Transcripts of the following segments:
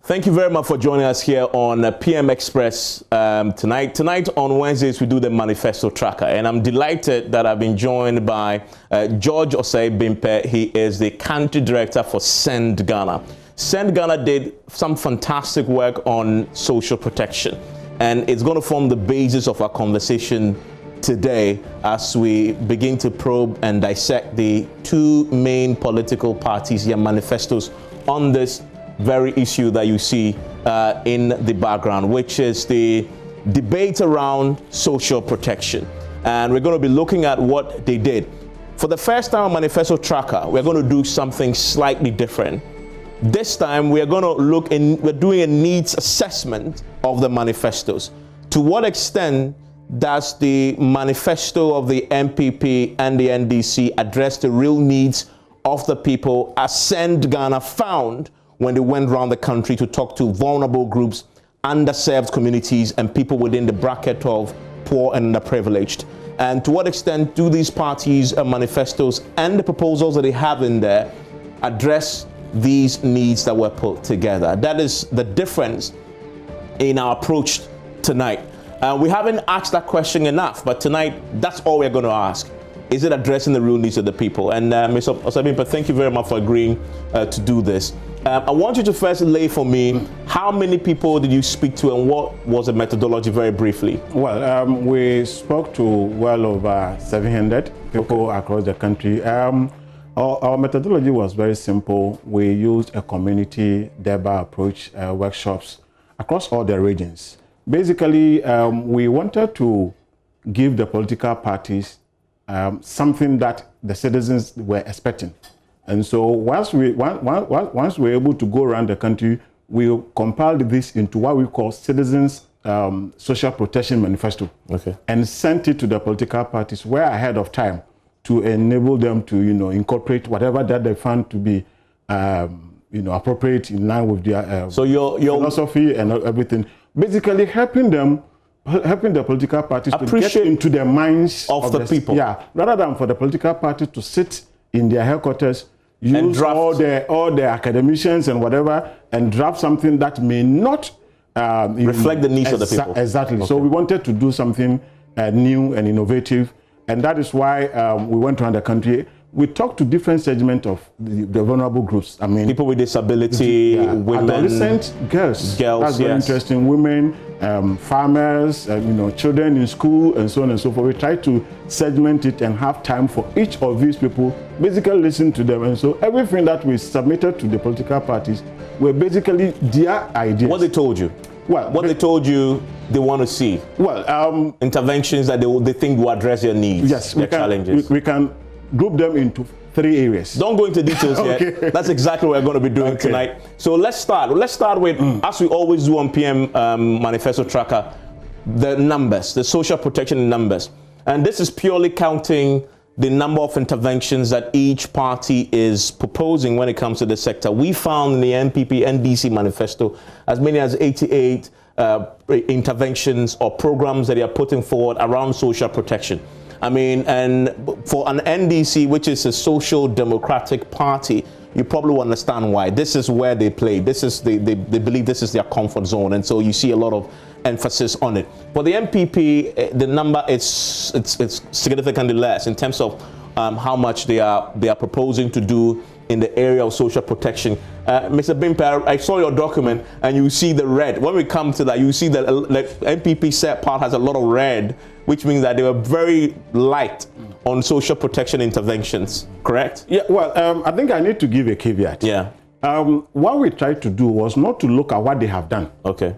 Thank you very much for joining us here on PM Express tonight. Tonight on Wednesdays, we do the Manifesto Tracker, and I'm delighted that I've been joined by George Osei Bimpe. He is the country director for Send Ghana. Send Ghana did some fantastic work on social protection, and it's going to form the basis of our conversation today as we begin to probe and dissect the two main political parties' manifestos on this very issue that you see in the background, which is the debate around social protection. And we're going to be looking at what they did. For the first time on Manifesto Tracker, we're going to do something slightly different. This time, we're going to we're doing a needs assessment of the manifestos. To what extent does the manifesto of the MPP and the NDC address the real needs of the people, as Send Ghana found when they went around the country to talk to vulnerable groups, underserved communities, and people within the bracket of poor and underprivileged? And to what extent do these parties' manifestos and the proposals that they have in there address these needs that were put together? That is the difference in our approach tonight. We haven't asked that question enough, but tonight, that's all we're going to ask. Is it addressing the real needs of the people? And Mr. Osei, thank you very much for agreeing to do this. I want you to first lay for me, how many people did you speak to and what was the methodology, very briefly? Well, we spoke to well over 700 people across the country. Our methodology was very simple. We used a community DEBA approach, workshops across all the regions. Basically, we wanted to give the political parties something that the citizens were expecting. And so once we were able to go around the country, we compiled this into what we call Citizens Social Protection Manifesto, and sent it to the political parties well ahead of time to enable them to, incorporate whatever that they found to be, appropriate in line with their philosophy and everything. Basically, helping the political parties to get into the minds of the people. Yeah, rather than for the political parties to sit in their headquarters, use all the academicians and whatever, and draft something that may not reflect the needs of the people. Exactly. Okay. So we wanted to do something new and innovative, and that is why we went around the country. We talked to different segments of the vulnerable groups. I mean, people with disability, women, adolescent girls. That's very interesting. Women, farmers, children in school, and so on and so forth. We try to segment it and have time for each of these people, basically listen to them. And so everything that we submitted to the political parties were basically their ideas. What they told you? Well, what they told you they want to see? Well, interventions that they think will address their needs, their challenges. We can group them into 3 areas. Don't go into details yet. That's exactly what we're going to be doing tonight. So let's start. Let's start with, as we always do on PM Manifesto Tracker, the numbers, the social protection numbers. And this is purely counting the number of interventions that each party is proposing when it comes to the sector. We found in the MPP NDC manifesto as many as 88 interventions or programs that they are putting forward around social protection. I mean, and for an NDC, which is a social democratic party, you probably will understand why. This is where they play. This is they believe this is their comfort zone, and so you see a lot of emphasis on it. For the MPP, the number it's significantly less in terms of how much they are proposing to do in the area of social protection. Mr. Bimpe, I saw your document, and you see the red. When we come to that, you see that the MPP set part has a lot of red, which means that they were very light on social protection interventions, correct? Yeah, well, I think I need to give a caveat. Yeah. What we tried to do was not to look at what they have done. Okay.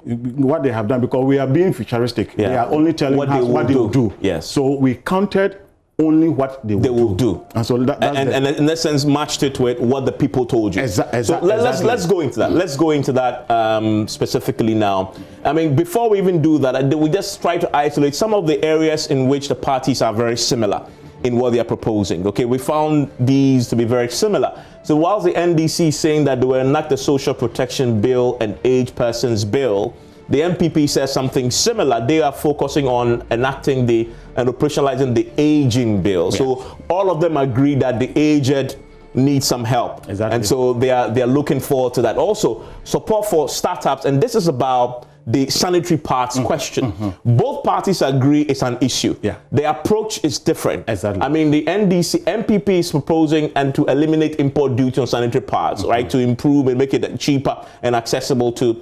What they have done, because we are being futuristic. Yeah. They are only telling us what they will do. Yes. So we counted only what they will do. And so and in that sense matched it with what the people told you. So let's go into that. Let's go into that specifically now. I mean, before we even do that, we just try to isolate some of the areas in which the parties are very similar in what they are proposing. Okay, we found these to be very similar. So whilst the NDC is saying that they will enact the social protection bill and aged persons bill, the MPP says something similar. They are focusing on enacting and operationalizing the aging bill. Yeah. So all of them agree that the aged need some help. Exactly. And so they are looking forward to that. Also, support for startups, and this is about the sanitary parts question. Both parties agree it's an issue. Yeah. The approach is different. Exactly. I mean, the MPP is proposing and to eliminate import duty on sanitary parts, right? To improve and make it cheaper and accessible to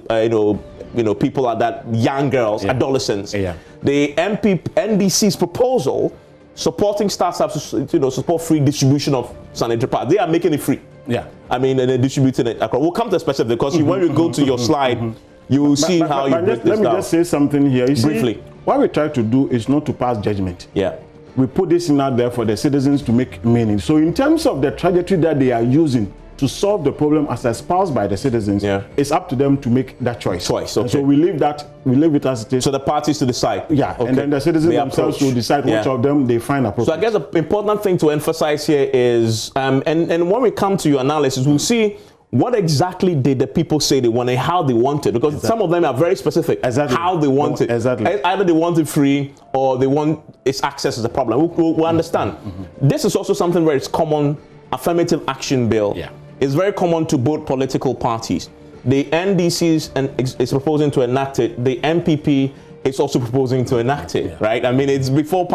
people like that, young girls, adolescents. Yeah. The NDC's proposal supporting startups to support free distribution of sanitary parts. They are making it free. Yeah. I mean, and they're distributing it across. We'll come to specific because when you go to your slide, you will see how you break this down. Let me just say something here. You briefly. See, what we try to do is not to pass judgment. Yeah. We put this in out there for the citizens to make meaning. So in terms of the trajectory that they are using to solve the problem as espoused by the citizens, it's up to them to make that choice. Okay. And so we leave it as it is. So the parties to decide. Yeah, okay. And then the citizens themselves will decide which of them they find appropriate. So I guess the important thing to emphasize here is, and when we come to your analysis, we'll see what exactly did the people say they wanted, how they wanted, because some of them are very specific. How they want it. Either they want it free or they want its access as a problem. We'll understand. This is also something where it's common. Affirmative action bill. It's very common to both political parties. The NDC is proposing to enact it. The MPP is also proposing to enact it, right? I mean, it's been before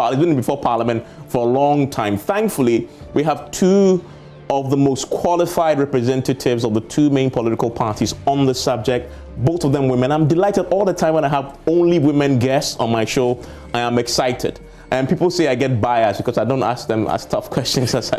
Parliament for a long time. Thankfully, we have two of the most qualified representatives of the two main political parties on the subject, both of them women. I'm delighted all the time when I have only women guests on my show. I am excited. And people say I get biased because I don't ask them as tough questions as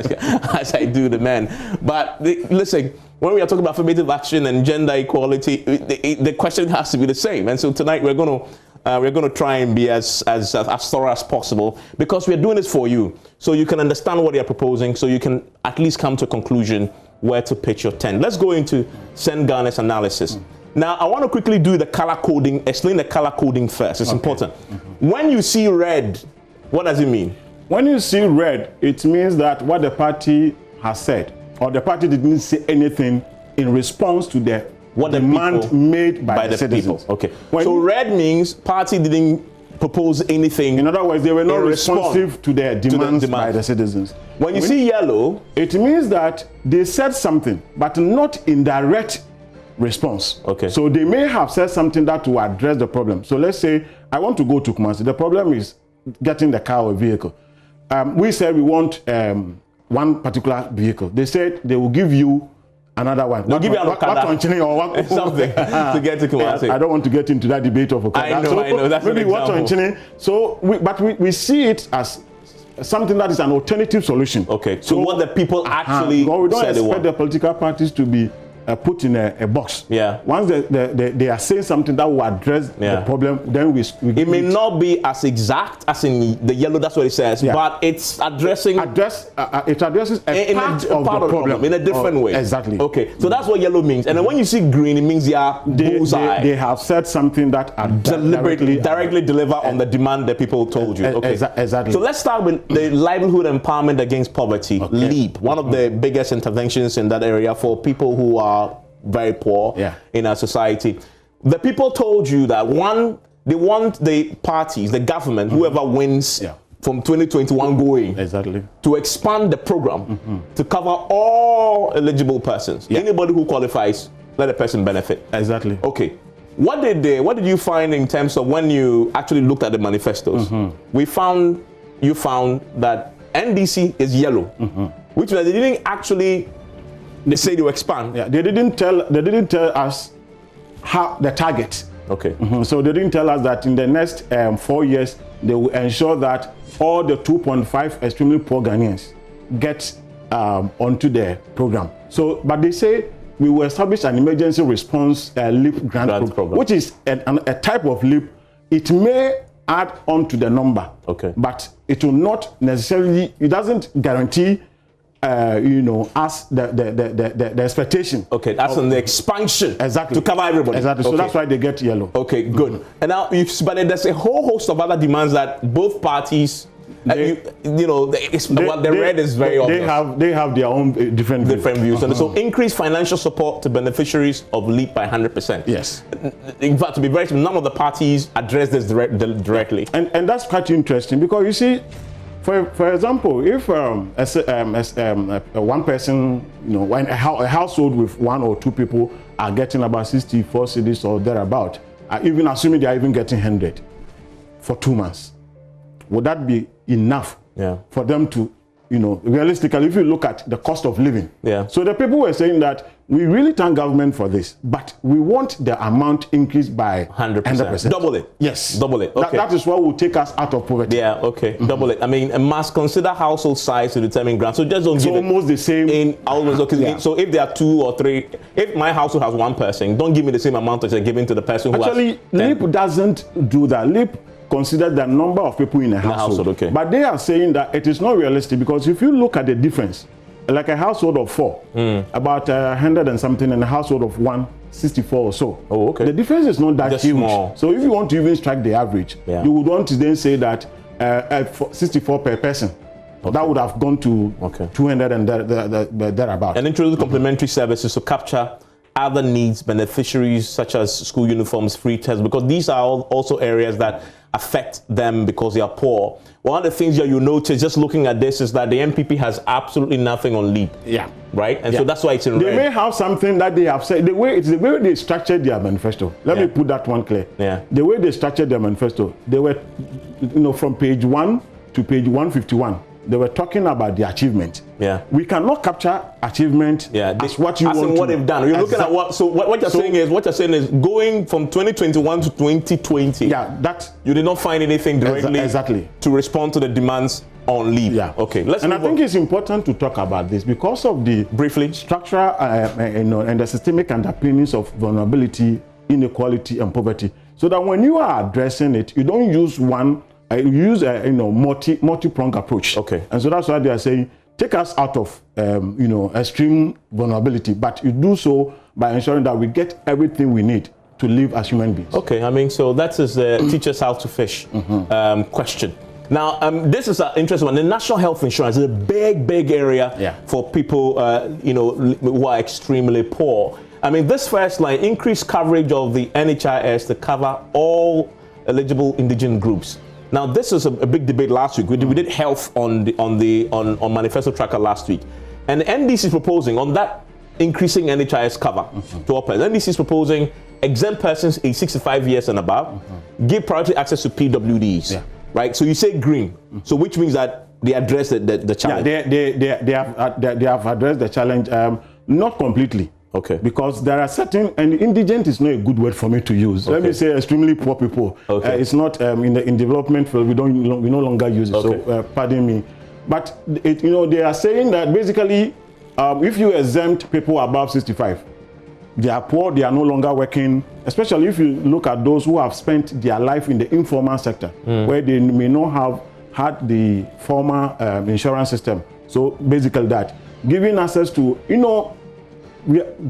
I do the men. But listen, when we are talking about affirmative action and gender equality, the question has to be the same. And so tonight we're going to try and be as thorough as possible, because we're doing this for you, so you can understand what they're proposing, so you can at least come to a conclusion where to pitch your tent. Let's go into Sen Ghana's analysis. Now, I want to quickly do the color coding, explain the color coding first. It's important. When you see red, what does it mean? When you see red, it means that what the party has said, or the party didn't say anything in response to the demand made by the citizens. People. Okay. So red means party didn't propose anything. In other words, they were not responsive to their demands by the citizens. When you see yellow, it means that they said something, but not in direct response. Okay. So they may have said something that will address the problem. So let's say I want to go to Kumasi. The problem is getting the car or vehicle. We said we want one particular vehicle. They said they will give you another one. They'll give you something to get to Kumasi. I don't want to get into that debate of Okada. I know. That's maybe what So, we see it as something that is an alternative solution. Okay. So what the people actually we don't expect the political parties to be put in a box. Yeah. Once they are saying something that will address the problem, then we it may not be as exact as in the yellow. That's what it says, but it's addressing it addresses a part of the problem in a different way. Exactly. Okay. So that's what yellow means. And then when you see green, it means they are bullseye. They have said something that directly deliver on the demand that people told you. Okay. Exactly. So let's start with the Livelihood Empowerment Against Poverty, LEAP. One of the biggest interventions in that area for people who are very poor in our society. The people told you that they want the parties, the government, whoever wins from 2021 going, to expand the program to cover all eligible persons. Anybody who qualifies, let a person benefit. Exactly. Okay. What did you find in terms of when you actually looked at the manifestos? You found that NDC is yellow, which means they didn't actually. They say they will expand. Yeah, they didn't tell us how the target. Okay. So they didn't tell us that in the next 4 years they will ensure that all the 2.5 extremely poor Ghanaians get onto the program. So, but they say we will establish an emergency response LEAP grant program, which is a type of LEAP. It may add on to the number. Okay. But it will not necessarily. It doesn't guarantee. As the expectation. Okay, that's on the expansion. Exactly. To cover everybody. Exactly. So that's why they get yellow. Okay, good. And now, but there's a whole host of other demands that both parties, the red is very obvious. They have their own different views. And so increase financial support to beneficiaries of LEAP by 100%. Yes. In fact, to be very simple, none of the parties address this directly. And that's quite interesting because you see, For example, if one person, when a household with 1 or 2 people are getting about 64 cedis or thereabout, even assuming they are even getting 100 for 2 months, would that be enough for them to, realistically, if you look at the cost of living? So the people were saying that we really thank government for this, but we want the amount increased by 100%. Double it. Yes. Double it. Okay. That is what will take us out of poverty. Yeah, okay. Double it. I mean, a must consider household size to determine grant. So just don't give almost the same. In almost, okay. So if there are 2 or 3, if my household has 1 person, don't give me the same amount as you're giving to the person who Actually, LEAP doesn't do that. LEAP consider the number of people in a household. Okay. But they are saying that it is not realistic, because if you look at the difference, like a household of 4, about 100 and something, and a household of 164 or so. Oh, okay. The difference is not that just huge. Small. So if you want to even strike the average, you would want to then say that 64 per person. That would have gone to 200 and thereabout. And introduce complementary services to capture other needs beneficiaries, such as school uniforms, free tests, because these are also areas that affect them because they are poor. One of the things that you notice just looking at this is that the MPP has absolutely nothing on LEAP. Right? And so that's why it's in red. They may have something that they have said. It's the way they structured their manifesto. Let me put that one clear. The way they structured their manifesto, they were, from page 1 to page 151. They were talking about the achievement. We cannot capture achievement as what you want. What they've done. You're looking at what. So what you're saying is going from 2021 to 2020. That you did not find anything directly to respond to the demands on LEAP. Okay. And I think it's important to talk about this because of the structural and the systemic underpinnings of vulnerability, inequality, and poverty. So that when you are addressing it, you don't use one. You use a multi-pronged approach. And so that's why they are saying take us out of extreme vulnerability, but you do so by ensuring that we get everything we need to live as human beings. I mean, so that is the teach us how to fish question. Now, this is an interesting one. The national health insurance is a big area for people who are extremely poor. I mean, this first line, increased coverage of the NHIS to cover all eligible indigent groups. Now, this is a big debate last week. We did health on Manifesto Tracker last week. And the NDC is proposing on that increasing NHIS cover to all persons. NDC is proposing exempt persons aged 65 years and above, give priority access to PWDs. Right? So you say green. So which means that they address the challenge. They have addressed the challenge, not completely. Because there are certain, and indigent is not a good word for me to use. Let me say extremely poor people. It's not in development field. We no longer use it. So pardon me. But they are saying that basically, if you exempt people above 65, they are poor. They are no longer working. Especially if you look at those who have spent their life in the informal sector, where they may not have had the formal insurance system. So basically, that giving access to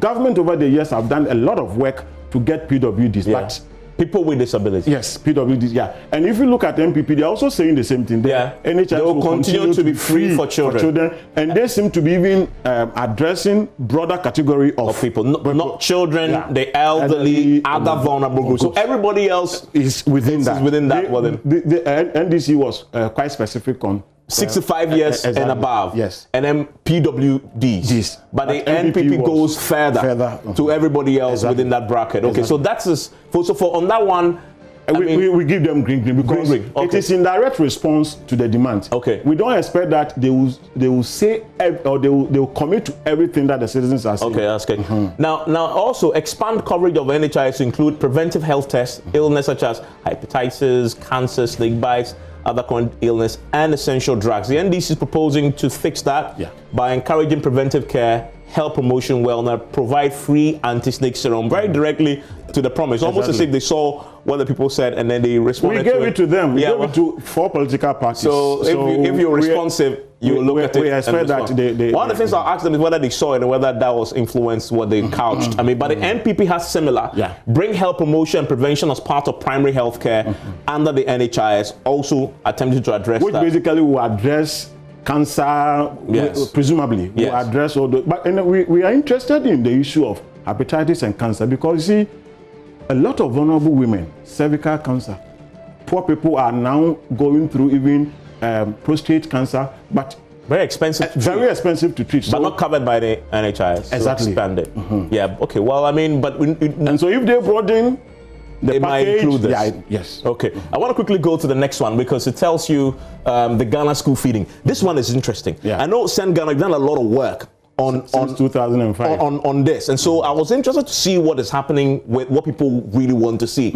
government over the years have done a lot of work to get PWDs, but people with disabilities. Yes, PWDs, And if you look at MPP, they're also saying the same thing. NHIS will continue to be free for children. And they seem to be even addressing broader category of people, not children, the elderly, other vulnerable groups. So everybody else is within that. The NDC was quite specific on 65 years and above, and then PWDs. But the NPP goes further to everybody else within that bracket. So that's for on that one. We give them green because it is in direct response to the demand. We don't expect that they will say or they will commit to everything that the citizens are saying. That's good. Now also expand coverage of NHIS to include preventive health tests, illness such as hepatitis, cancer, snake bites, other chronic illness, and essential drugs. The NDC is proposing to fix that by encouraging preventive care, health promotion, wellness, provide free anti-snake serum very directly to the promise. Almost as if they saw what the people said and then they responded to it. We gave it to them. We gave it to 4 political parties. So if you're responsive, you will look at it. We expect that one of the things I'll ask them is whether they saw it and whether that was influenced what they couched. I mean, but the NPP has similar. Bring health promotion and prevention as part of primary health care under the NHIS, also attempting to address that. Which basically will address cancer, presumably. Will address all those. But we are interested in the issue of hepatitis and cancer because you see, a lot of vulnerable women, cervical cancer, poor people are now going through even prostate cancer, but very expensive to treat. Very expensive to treat. But not covered by the NHIS. Exactly. So expanded. Yeah, okay. Well, I mean, but... and so if they brought in the it might package, include this. yeah, yes. Okay. I want to quickly go to the next one because it tells you the Ghana school feeding. This one is interesting. Yeah. I know Send Ghana, you've done a lot of work since 2005 on this. And so I was interested to see what is happening with what people really want to see.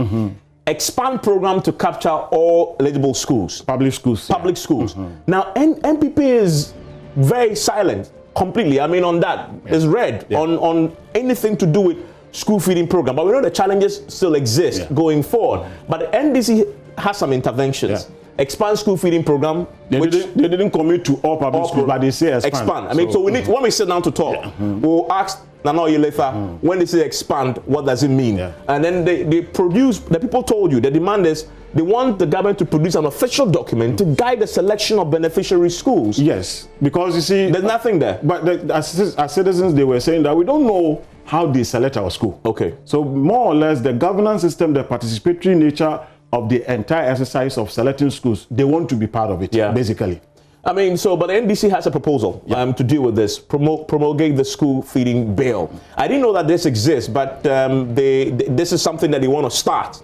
Expand program to capture all eligible schools. Public schools. Public schools. Now, NPP is very silent completely. I mean, on that, it's red on anything to do with school feeding program. But we know the challenges still exist going forward. But the NDC has some interventions. Expand school feeding program. They didn't commit to all public schools, but they say expand. I mean, so we need, when we sit down to talk, we'll ask Nana Oyelefa, when they say expand, what does it mean? And then they produce, the people told you, the demand is, they want the government to produce an official document to guide the selection of beneficiary schools. Yes, because you see, there's nothing there. But as citizens, they were saying that we don't know how they select our school. Okay. So more or less, the governance system, the participatory nature of the entire exercise of selecting schools, they want to be part of it, basically. I mean, but the NDC has a proposal to deal with this, promulgate the school feeding bill. I didn't know that this exists, but this is something that they want to start.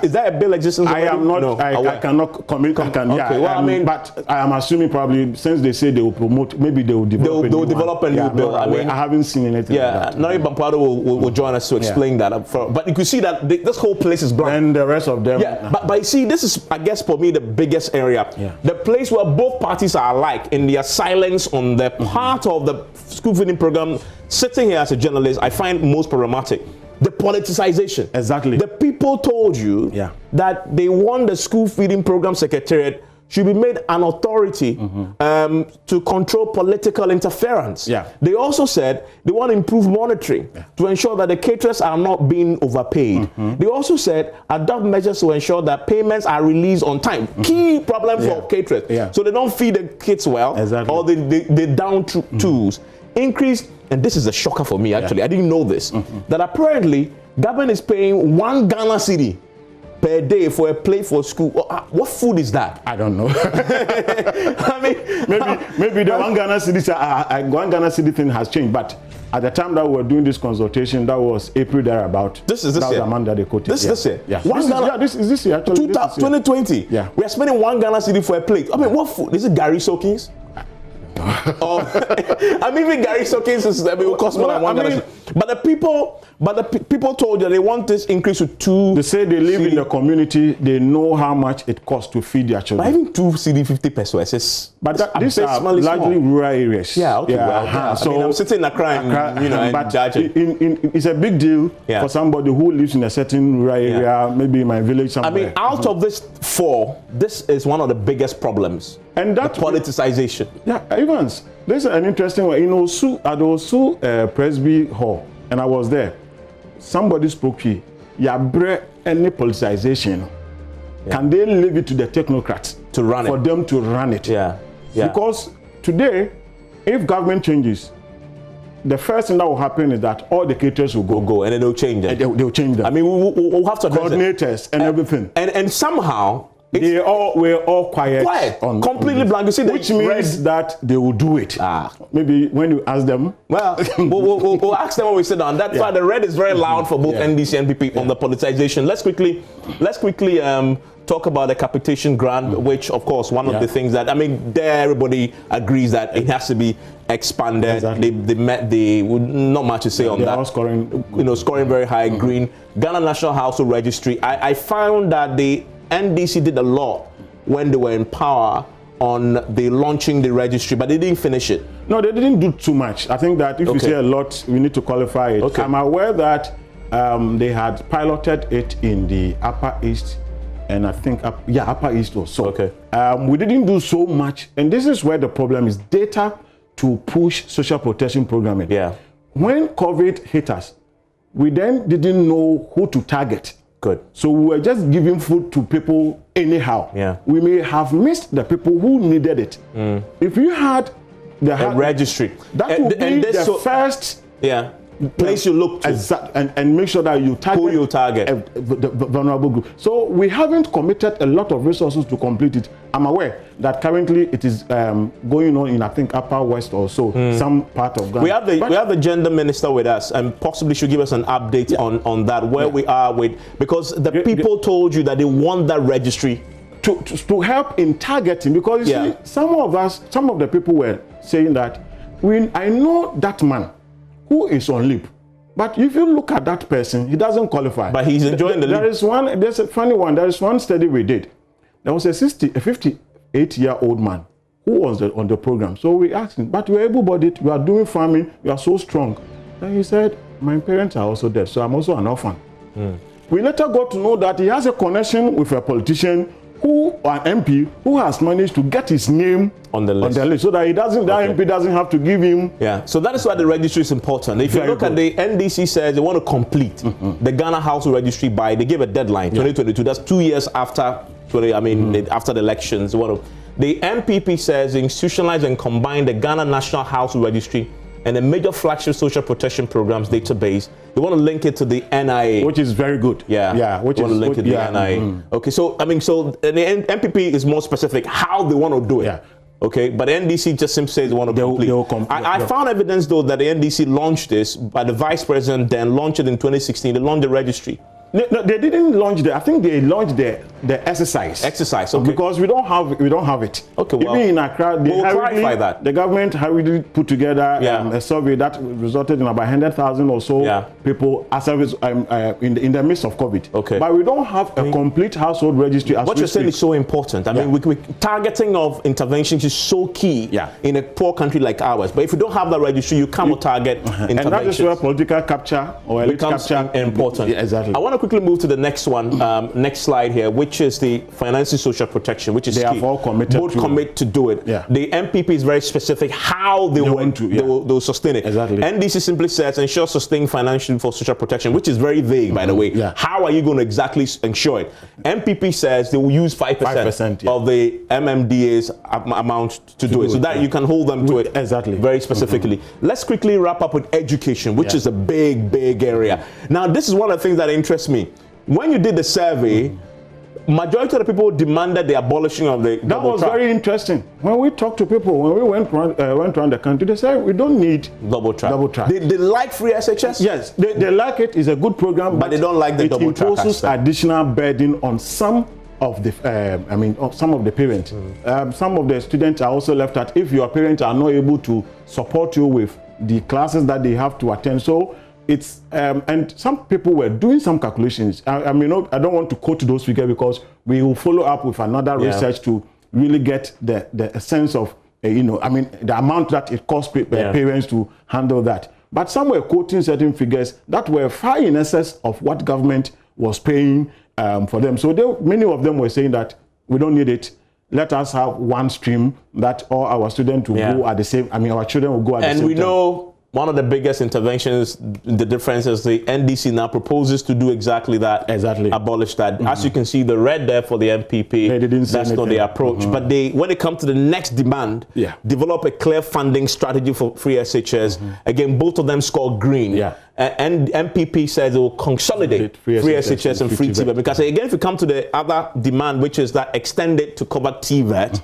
Is that a bill existing? I am not. No, I cannot comment. Okay. Well, I mean, but I am assuming probably since they say they will promote, maybe they will develop. They'll develop a new bill. I mean, I haven't seen anything. Yeah, like Nari Bampado will join us to explain that. But you can see that this whole place is blank. And the rest of them. Yeah, but you see, this is, I guess, for me, the biggest area. The place where both parties are alike in their silence on the part of the school feeding program. Sitting here as a journalist, I find most problematic. The politicization. Exactly. The people told you that they want the school feeding program secretariat should be made an authority to control political interference. They also said they want to improve monitoring to ensure that the caterers are not being overpaid. They also said adopt measures to ensure that payments are released on time. Key problem for caterers. So they don't feed the kids well, or they down tools. Increase, and this is a shocker for me actually, I didn't know this, that apparently government is paying 1 Ghana cedi per day for a plate for school. What food is that? I don't know. I mean, maybe the 1 Ghana cedi thing has changed, but at the time that we were doing this consultation, that was April thereabout. This is this year. Amanda they quoted. This year. This is this year actually. 2020. We are spending 1 Ghana cedi for a plate. I mean, what food? Is it Gary Soakings? I mean, even Gary Soakings will cost more than 1 Ghana cedi. But the people told you they want this increase to 2. They say they live in the community, they know how much it costs to feed their children. But even 2 cedi 50 pesos. But these are largely rural areas. Yeah, okay. Well, so I mean, I'm sitting in Accra and judging. It's a big deal for somebody who lives in a certain rural area, maybe in my village somewhere. I mean, out of this 4, this is one of the biggest problems. And that's politicization. Yeah, Evans, this is an interesting one. In Osu, at Osu Presby Hall, and I was there, somebody spoke here. Any politicization, can they leave it to the technocrats to run it? For them to run it. Because today, if government changes, the first thing that will happen is that all the caterers will go and then they'll change them. They'll change them. I mean, we'll have to coordinators and everything. And somehow we're all quiet. Completely blank. You see, which means that they will do it. Maybe when you ask them. Well, we'll ask them when we sit down. That's why the red is very loud for both NDC and NPP on the politicization. Let's quickly talk about the Capitation Grant, which, of course, one of the things that, I mean, there everybody agrees that it has to be expanded. They met not much to say on that. All scoring, scoring very high. Green. Ghana National Household Registry. I found that the NDC did a lot when they were in power on the launching the registry, but they didn't finish it. No, they didn't do too much. I think that if you say a lot, we need to qualify it. I'm aware that they had piloted it in the Upper East, and I think Upper East also. We didn't do so much, and this is where the problem is: data to push social protection programming. When COVID hit us, we then didn't know who to target. So we were just giving food to people anyhow. We may have missed the people who needed it. If you had the registry, that would be the place you look to. And make sure that you target, who you target. The vulnerable group. So we haven't committed a lot of resources to complete it. I'm aware that currently it is going on in, I think, Upper West or so, some part of Ghana. We have the gender minister with us, and possibly should give us an update on that, where we are with, because the people told you that they want that registry to help in targeting, because you see, some of the people were saying that I know that man who is on leave, but if you look at that person, he doesn't qualify. But he's enjoying the leave. There's a funny one. There is one study we did. There was a 58-year-old man who was on the program. So we asked him, but you're able-bodied, you are doing farming, you are so strong. Then he said, my parents are also dead, so I'm also an orphan. We later got to know that he has a connection with a politician an MP who has managed to get his name on the list, so that that MP doesn't have to give him. Yeah, so that is why the registry is important. If you look at the NDC says they want to complete the Ghana Household Registry by, they give a deadline, 2022. That's 2 years after, after the elections. The MPP says they institutionalize and combine the Ghana National Household Registry and a major flagship social protection programs database. They want to link it to the NIA, which is very good. Which want to link it to the NIA. Okay, so the MPP is more specific how they want to do it. Okay, but the NDC just simply says they want to complete. I found evidence though that the NDC launched this, but the vice president then launched it in 2016. They launched the registry. No, they didn't launch I think they launched the exercise. Okay. Because we don't have it. Okay, well, even in Accra, we'll clarify that. The government hurriedly put together a survey that resulted in about 100,000 or so people as in the midst of COVID. Okay. But we don't have a complete household registry. What you're saying is so important. I mean, targeting of interventions is so key in a poor country like ours. But if you don't have that registry, you cannot target interventions. And that is where political capture or elite becomes capture important. Exactly. I want to quickly move to the next one, next slide here, which is the financing social protection, which is they key. have all committed both commit to do it. The MPP is very specific how they want to. They'll sustain it. Exactly. NDC simply says ensure sustained financial for social protection, which is very vague, by the way. How are you going to exactly ensure it? MPP says they will use 5% of the MMDA's amount to do it, so that you can hold them to it very specifically. Let's quickly wrap up with education, which is a big area. Now, this is one of the things that interests me. When you did the survey, majority of the people demanded the abolishing of the double track. That was very interesting. When we talked to people, when we went around the country, they said we don't need double track. They like free SHS? Yes, they like it. It's a good program, but they don't like the double track. It imposes additional burden on some of the some of the parents. Some of the students are also left out if your parents are not able to support you with the classes that they have to attend. So it's and some people were doing some calculations. I don't want to quote those figures because we will follow up with another research to really get the sense of the amount that it costs parents to handle that. But some were quoting certain figures that were far in excess of what government was paying for them. So many of them were saying that we don't need it. Let us have one stream that all our students will go at the same. Our children will go at the same time. And we know one of the biggest interventions, the difference is the NDC now proposes to do exactly that. Abolish that. As you can see, the red there for the MPP, they didn't say that's not their approach. But when it comes to the next demand, develop a clear funding strategy for free SHS. Again, both of them score green. And MPP says it will consolidate free SHS and free TVET. Because again, if you come to the other demand, which is that extend it to cover TVET,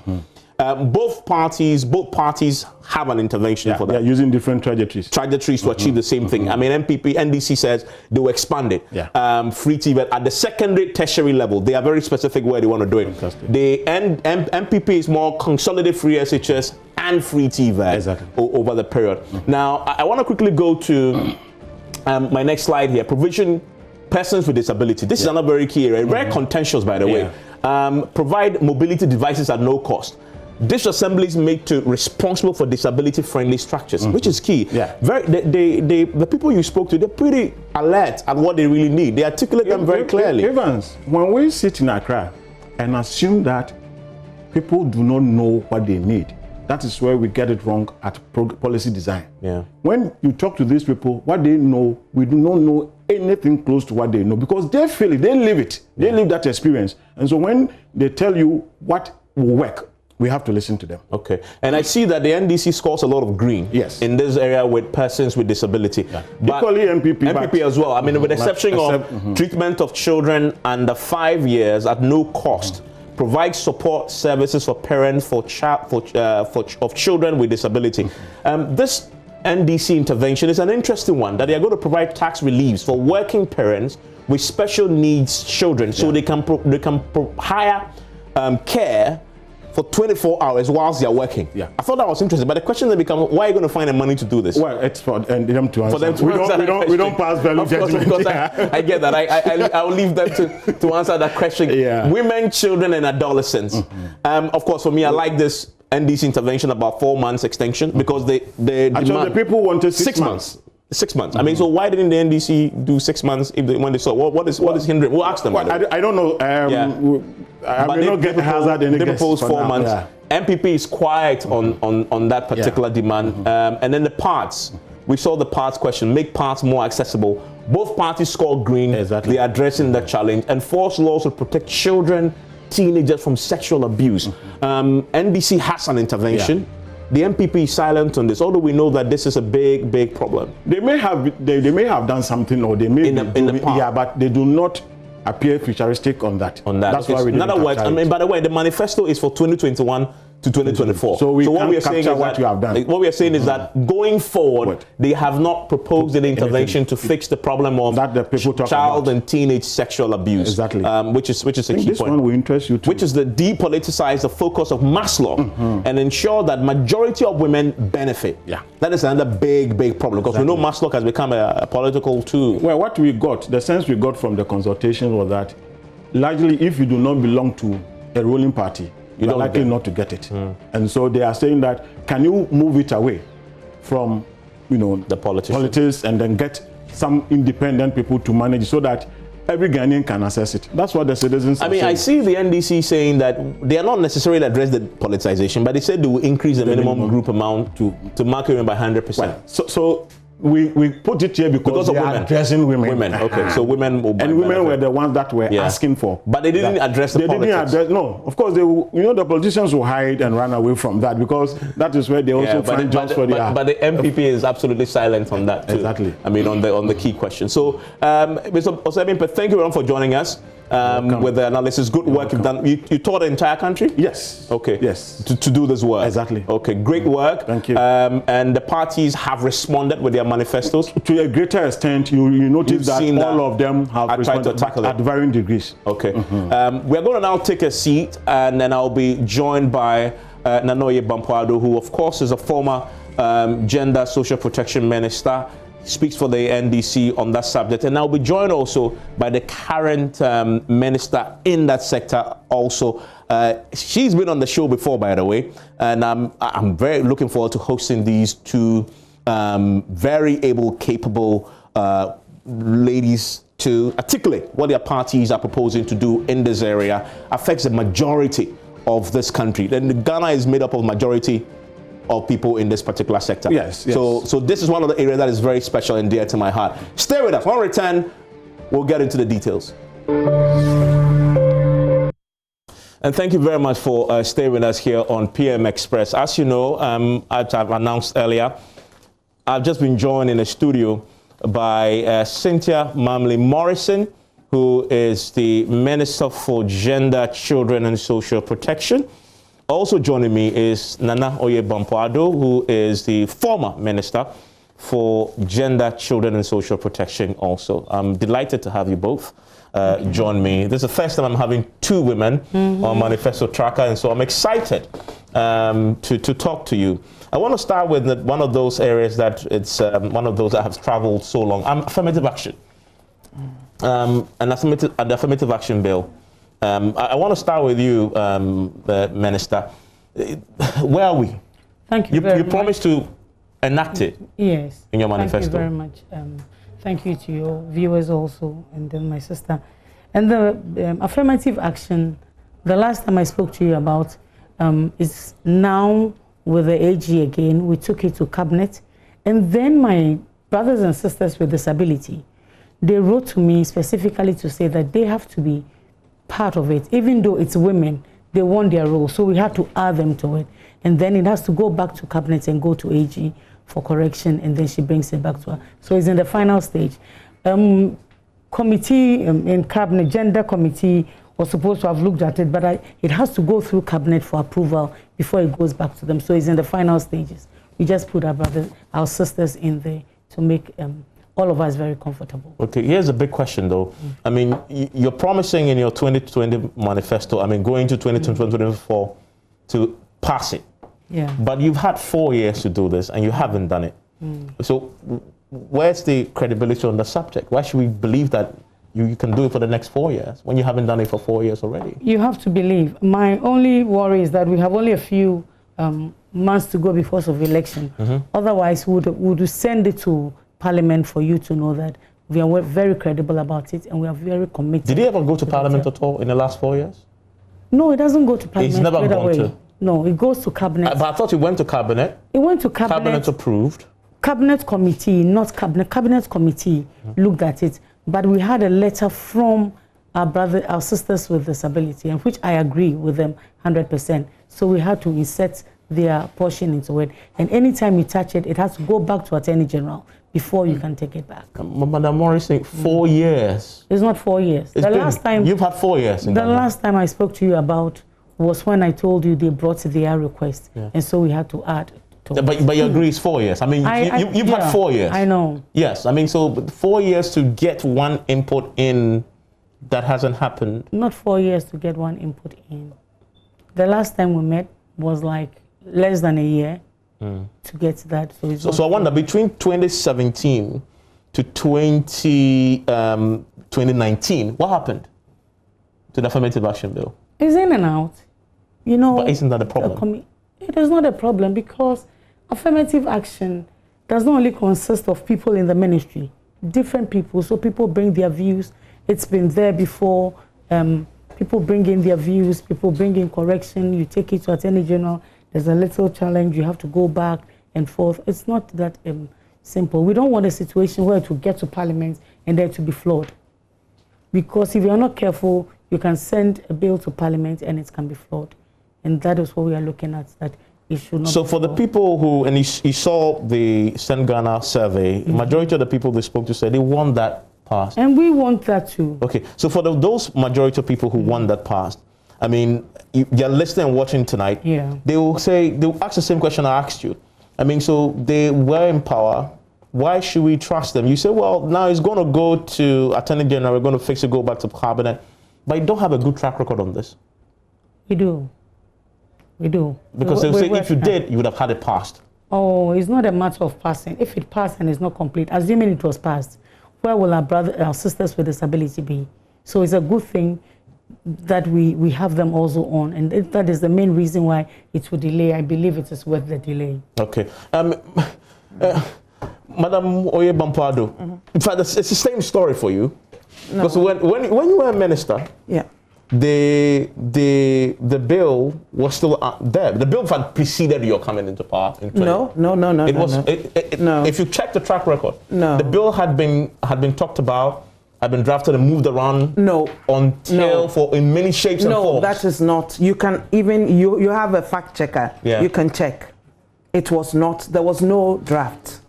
both parties have an intervention for that. They're using different trajectories to achieve the same thing. NDC says they will expand it. Free TVET at the secondary, tertiary level. They are very specific where they want to do it. The MPP is more consolidate free SHS and free TVET over the period. Now, I want to quickly go to my next slide here. Provision persons with disability. This is another very key area. Very contentious, by the way. Provide mobility devices at no cost. Disassemblies made to responsible for disability-friendly structures, which is key. The people you spoke to, they're pretty alert at what they really need. They articulate them very clearly. Evans, when we sit in Accra and assume that people do not know what they need, that is where we get it wrong at policy design. When you talk to these people, what they know, we do not know anything close to what they know because they feel it, they live it, they live that experience. And so when they tell you what will work, we have to listen to them. Okay. And I see that the NDC scores a lot of green in this area with persons with disability. Yeah. Equally MPP as well. I mean, with the exception of treatment of children under 5 years at no cost, provide support services for parents of children with disability. This NDC intervention is an interesting one, that they are going to provide tax reliefs for working parents with special needs children, so they can hire care for 24 hours whilst they are working. Yeah. I thought that was interesting, but the question then becomes, why are you going to find the money to do this? Well, it's for them to answer. For them to we don't pass value judgment. Because I get that. I will leave them to answer that question. Yeah. Women, children, and adolescents. Of course, for me, I like this NDC intervention about 4 months extension, because they actually the people wanted 6 months. 6 months. I mean, so why didn't the NDC do 6 months when they saw what is hindering? We'll ask them. Well, I don't know. I will not get hazard any. They proposed 4 months. Yeah. MPP is quiet on that particular demand. And then the parts. We saw the parts question. Make parts more accessible. Both parties score green. Exactly. They are addressing that challenge. And force laws to protect children, teenagers from sexual abuse. NDC has an intervention. Yeah. The MPP is silent on this, although we know that this is a big problem. They may have done something, or they may in the past. Yeah, but they do not appear futuristic on that. That's why we. In other words, I mean, by the way, the manifesto is for 2021 to 2024. So what we are saying is what you have done. What we are saying is that going forward, they have not proposed an intervention to fix the problem of child and teenage sexual abuse. Exactly. Which is a key point. This one will interest you too. Which is the depoliticize the focus of mass law and ensure that majority of women benefit. Yeah. That is another big problem, because we know mass law has become a political tool. Well, what we got, the sense we got from the consultation was that largely, if you do not belong to a ruling party, you're likely not to get it. And so they are saying that, can you move it away from, the politics, and then get some independent people to manage, so that every Ghanaian can access it. That's what the citizens are saying. I see the NDC saying that they are not necessarily address the politicization, but they said they will increase the minimum group amount to mark women by 100%. Well, so we put it here because they are addressing women. Okay, so women will and women were the ones that were asking for. But they didn't address the politics. No, of course, the politicians will hide and run away from that, because that is where they also find jobs for their... But the MPP is absolutely silent on that too. Exactly. I mean, on the key question. So, Mr. Osebimpe, thank you everyone for joining us. With the analysis. Good work you've done. You toured the entire country? Yes. Okay. Yes. To do this work? Exactly. Okay, great work. Thank you. And the parties have responded with their manifestos? To a greater extent, you notice that all of them have responded at varying degrees. Okay. We're going to now take a seat, and then I'll be joined by Nanoye Bampoado, who of course is a former Gender Social Protection Minister. Speaks for the NDC on that subject, and I'll be joined also by the current minister in that sector also. She's been on the show before, by the way, and I'm very looking forward to hosting these two very able, capable ladies to articulate what their parties are proposing to do in this area. Affects the majority of this country. Then Ghana is made up of majority of people in this particular sector. Yes. So this is one of the areas that is very special and dear to my heart. Stay with us. When we return, we'll get into the details. And thank you very much for staying with us here on PM Express. As you know, as I've announced earlier, I've just been joined in the studio by Cynthia Mamley Morrison, who is the Minister for Gender, Children and Social Protection. Also joining me is Nanoye Bampoado, who is the former Minister for Gender, Children and Social Protection also. I'm delighted to have you both join me. This is the first time I'm having two women on Manifesto Tracker, and so I'm excited to talk to you. I want to start with one of those areas that it's one of those that have traveled so long. Affirmative action. An affirmative action bill. I want to start with you, Minister. Where are we? Thank you very much. You promised to enact it. Yes. In your manifesto. Thank you very much. Thank you to your viewers also, and then my sister. And the affirmative action, the last time I spoke to you about, is now with the AG again. We took it to cabinet, and then my brothers and sisters with disability, they wrote to me specifically to say that they have to be part of it, even though it's women, they won their role. So we had to add them to it. And then it has to go back to cabinet and go to AG for correction, and then she brings it back to her. So it's in the final stage. Committee in cabinet, gender committee was supposed to have looked at it, but it has to go through cabinet for approval before it goes back to them. So it's in the final stages. We just put our sisters in there to make all of us very comfortable. Okay, here's a big question though. I mean, you're promising in your 2020 manifesto, I mean, going to 2024 to pass it. Yeah. But you've had 4 years to do this and you haven't done it. So where's the credibility on the subject? Why should we believe that you can do it for the next 4 years when you haven't done it for 4 years already? You have to believe. My only worry is that we have only a few months to go before the election. Otherwise, we would send it to Parliament for you to know that we are very credible about it and we are very committed. Did he ever go to Parliament at all in the last 4 years? No, it doesn't go to Parliament. He's never gone to? No, it goes to Cabinet. But I thought it went to Cabinet. It went to Cabinet. Cabinet approved. Cabinet committee, not Cabinet. Cabinet committee looked at it. But we had a letter from our sisters with disability, and which I agree with them 100%. So we had to insert their portion into it. And anytime you touch it, it has to go back to Attorney General before you can take it back. Madam Morrison, 4 years. It's not 4 years. Last time you've had 4 years. The last time I spoke to you about was when I told you they brought their request, and so we had to add. But you agree it's 4 years. I mean, you've had 4 years. I know. Yes, I mean, so 4 years to get one input in, that hasn't happened. Not 4 years to get one input in. The last time we met was like less than a year to get that. So I wonder, between 2017 to 2019, what happened to the affirmative action bill? It's in and out. You know, but isn't that a problem? It is not a problem because affirmative action does not only consist of people in the ministry, different people. So people bring their views. It's been there before. People bring in their views. People bring in correction. You take it to Attorney General. There's a little challenge. You have to go back and forth. It's not that simple. We don't want a situation where it will get to Parliament and then to be flawed. Because if you're not careful, you can send a bill to Parliament and it can be flawed. And that is what we are looking at, that it should not. So for the people who, and you saw the St. Ghana survey, majority of the people they spoke to said they want that passed. And we want that too. Okay, so for those majority of people who want that passed, I mean, you're listening and watching tonight, they will ask the same question I asked you. I mean, so they were in power. Why should we trust them? You say, well, now it's going to go to Attorney General, we're going to fix it, go back to Cabinet. But you don't have a good track record on this. We do. We do. Because they'll say if you did, you would have had it passed. Oh, it's not a matter of passing. If it passed and it's not complete, assuming it was passed, where will our sisters with disability be? So it's a good thing that we have them also on, and that is the main reason why it will delay. I believe it is worth the delay. Okay. Madam Oye Bampado, in fact, it's the same story for you. No. Because when you were a minister, the bill was still there. The bill had preceded your coming into power. No. If you check the track record, the bill had been talked about, had been drafted and moved around. In many shapes and forms. No, that is not. You can even you have a fact checker. You can check. It was not. There was no draft.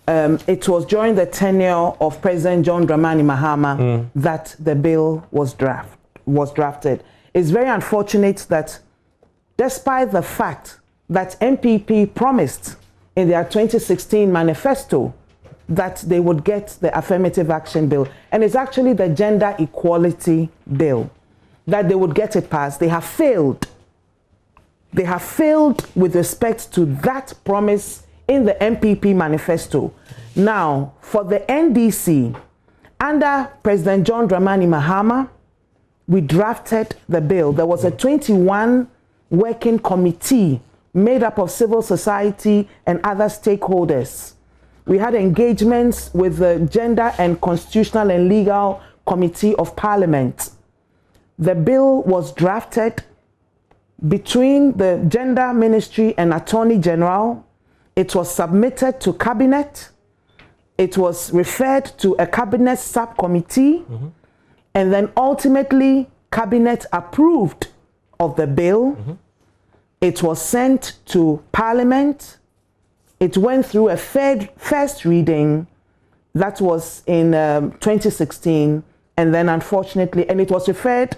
It was during the tenure of President John Dramani Mahama that the bill was drafted. It's very unfortunate that despite the fact that MPP promised in their 2016 manifesto that they would get the affirmative action bill, and it's actually the gender equality bill, that they would get it passed, they have failed. They have failed with respect to that promise in the MPP manifesto. Now, for the NDC, under President John Dramani Mahama, we drafted the bill. There was a 21 working committee made up of civil society and other stakeholders. We had engagements with the Gender and Constitutional and Legal Committee of Parliament. The bill was drafted between the Gender Ministry and Attorney General. It was submitted to Cabinet. It was referred to a Cabinet subcommittee. And then ultimately, Cabinet approved of the bill. It was sent to Parliament. It went through a first reading. That was in 2016. And then unfortunately, and it was referred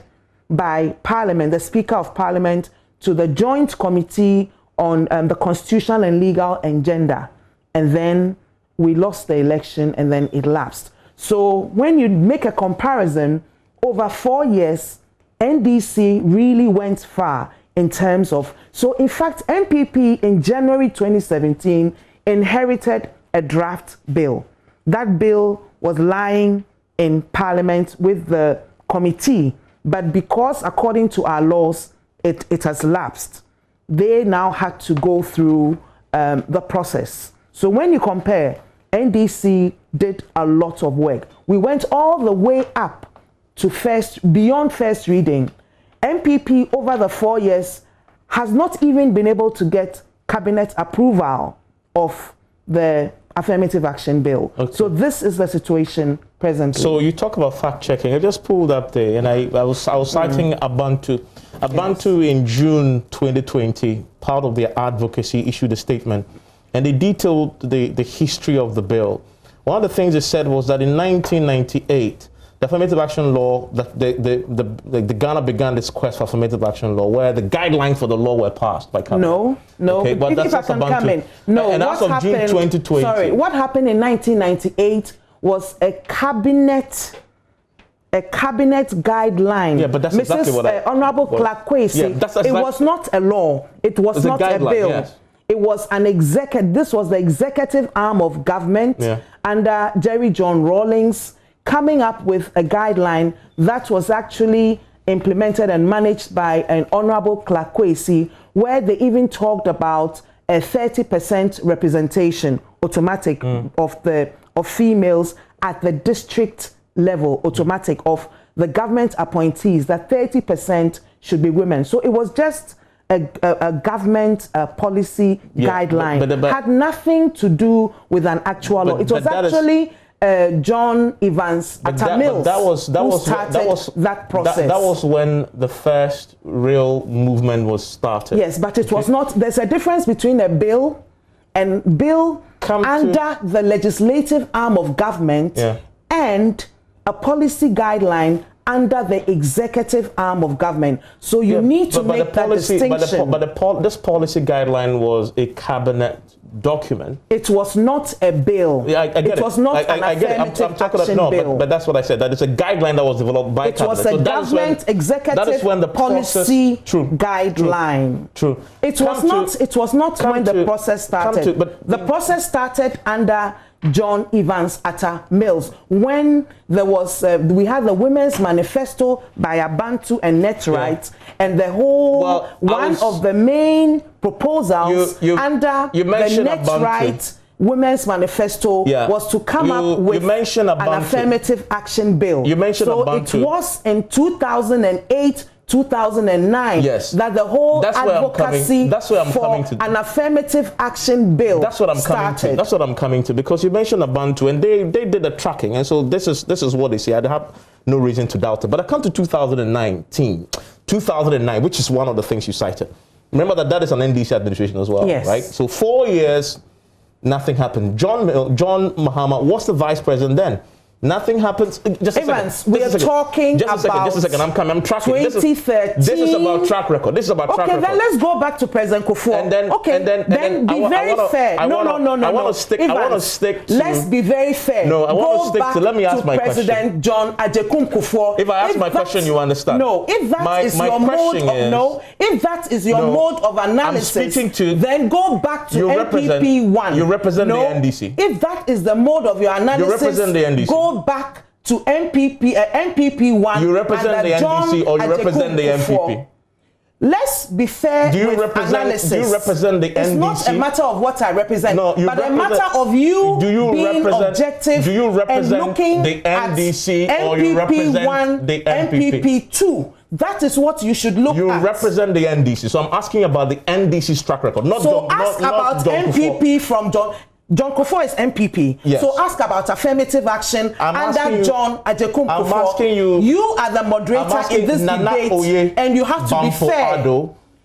by Parliament, the Speaker of Parliament, to the Joint Committee on the Constitutional and Legal and Gender. And then we lost the election and then it lapsed. So when you make a comparison, over 4 years, NDC really went far in terms of, so in fact, MPP in January 2017 inherited a draft bill. That bill was lying in Parliament with the committee, but because according to our laws, it has lapsed, they now had to go through the process. So when you compare, NDC did a lot of work. We went all the way up to beyond first reading. MPP over the 4 years has not even been able to get cabinet approval of the affirmative action bill. Okay. So this is the situation presently. So you talk about fact checking. I just pulled up there, and I was citing Abantu. Abantu yes. In June 2020, part of their advocacy, issued a statement, and they detailed the history of the bill. One of the things they said was that in 1998, the affirmative action law, the Ghana began this quest for affirmative action law, where the guidelines for the law were passed by cabinet. No. Okay, but that's if I can come in. No, and as of June 2020. Sorry, what happened in 1998 was a cabinet guideline. Yeah, but that's exactly what Honorable Clark Kwesi, it was not a law. It was not a bill. Yes. It was an this was the executive arm of government under Jerry John Rawlings, coming up with a guideline that was actually implemented and managed by an Honorable Clark Kwesi, where they even talked about a 30% representation, automatic, of females at the district level, automatic, of the government appointees, that 30% should be women. So it was just a government policy guideline. But had nothing to do with an actual law. It was actually John Evans Atta Mills who started that process. That was when the first real movement was started. Yes, but it was not. There's a difference between a bill and bill under the legislative arm of government and a policy guideline under the executive arm of government. So you need to make that distinction. But this policy guideline was a cabinet document. It was not a bill. Yeah, I get it. It was not an affirmative action bill. But that's what I said. That is a guideline that was developed by cabinet. It was a government executive policy guideline. True. It was not when the process started. But the process started under John Evans Atta Mills, when there was we had the Women's Manifesto by Abantu and Netright, and the whole one of the main proposals under the Netright Women's Manifesto was to come up with an affirmative action bill. You mentioned Abantu. It was in 2008. 2009 that the whole advocacy for an affirmative action bill started. That's what I'm coming to, because you mentioned Abantu and they did the tracking, and so this is what they say. I have no reason to doubt it. But I come to 2009, which is one of the things you cited. Remember that is an NDC administration as well, right? So 4 years, nothing happened. John Mahama was the vice president then. Nothing happens. Just Evans, we are talking about. Just a second. I'm tracking. 2013. This is about track record. This is about track record. Okay, then let's go back to President Kufuor. And then be very fair. No. I want to stick. Evans, I want to stick. Let's be very fair. No, I want to stick to. Let me ask my question. President John Ajekun Kufuor. If I ask my question, you understand. No, if that is your mode of if that is your mode of analysis, I'm speaking to. Then go back to MPP 1. You represent the NDC. If that is the mode of your analysis, you represent the NDC. Go back to MPP 1. You represent the NDC or you represent the MPP? Let's be fair with analysis. Do you represent the NDC? It's not a matter of what I represent, but a matter of you being objective and looking the NDC at or you represent 1, the MPP 2. That is what you should look at. You represent the NDC. So I'm asking about the NDC's track record. Not so ask about MPP from John. John Kufuor is MPP. Yes. So ask about affirmative action under John Ajekum Kufuor. I'm asking you. You are the moderator in this debate, and you have to be fair.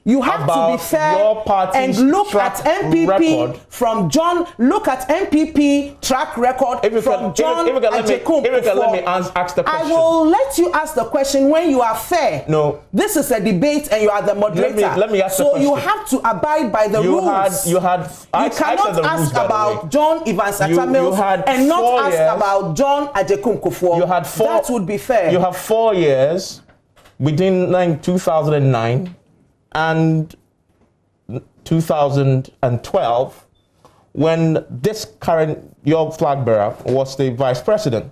You have to be fair and look at MPP from John. Look at MPP track record from John Ajekum Kufuor. Let me ask the question. I will let you ask the question when you are fair. No. This is a debate and you are the moderator. Let me ask the question. So you have to abide by the rules. You cannot ask about John Evans Atamils and not ask about John Ajekum Kufuor. You had 4. That would be fair. You have 4 years between 2009 and 2012 when this current, your flag bearer, was the vice president.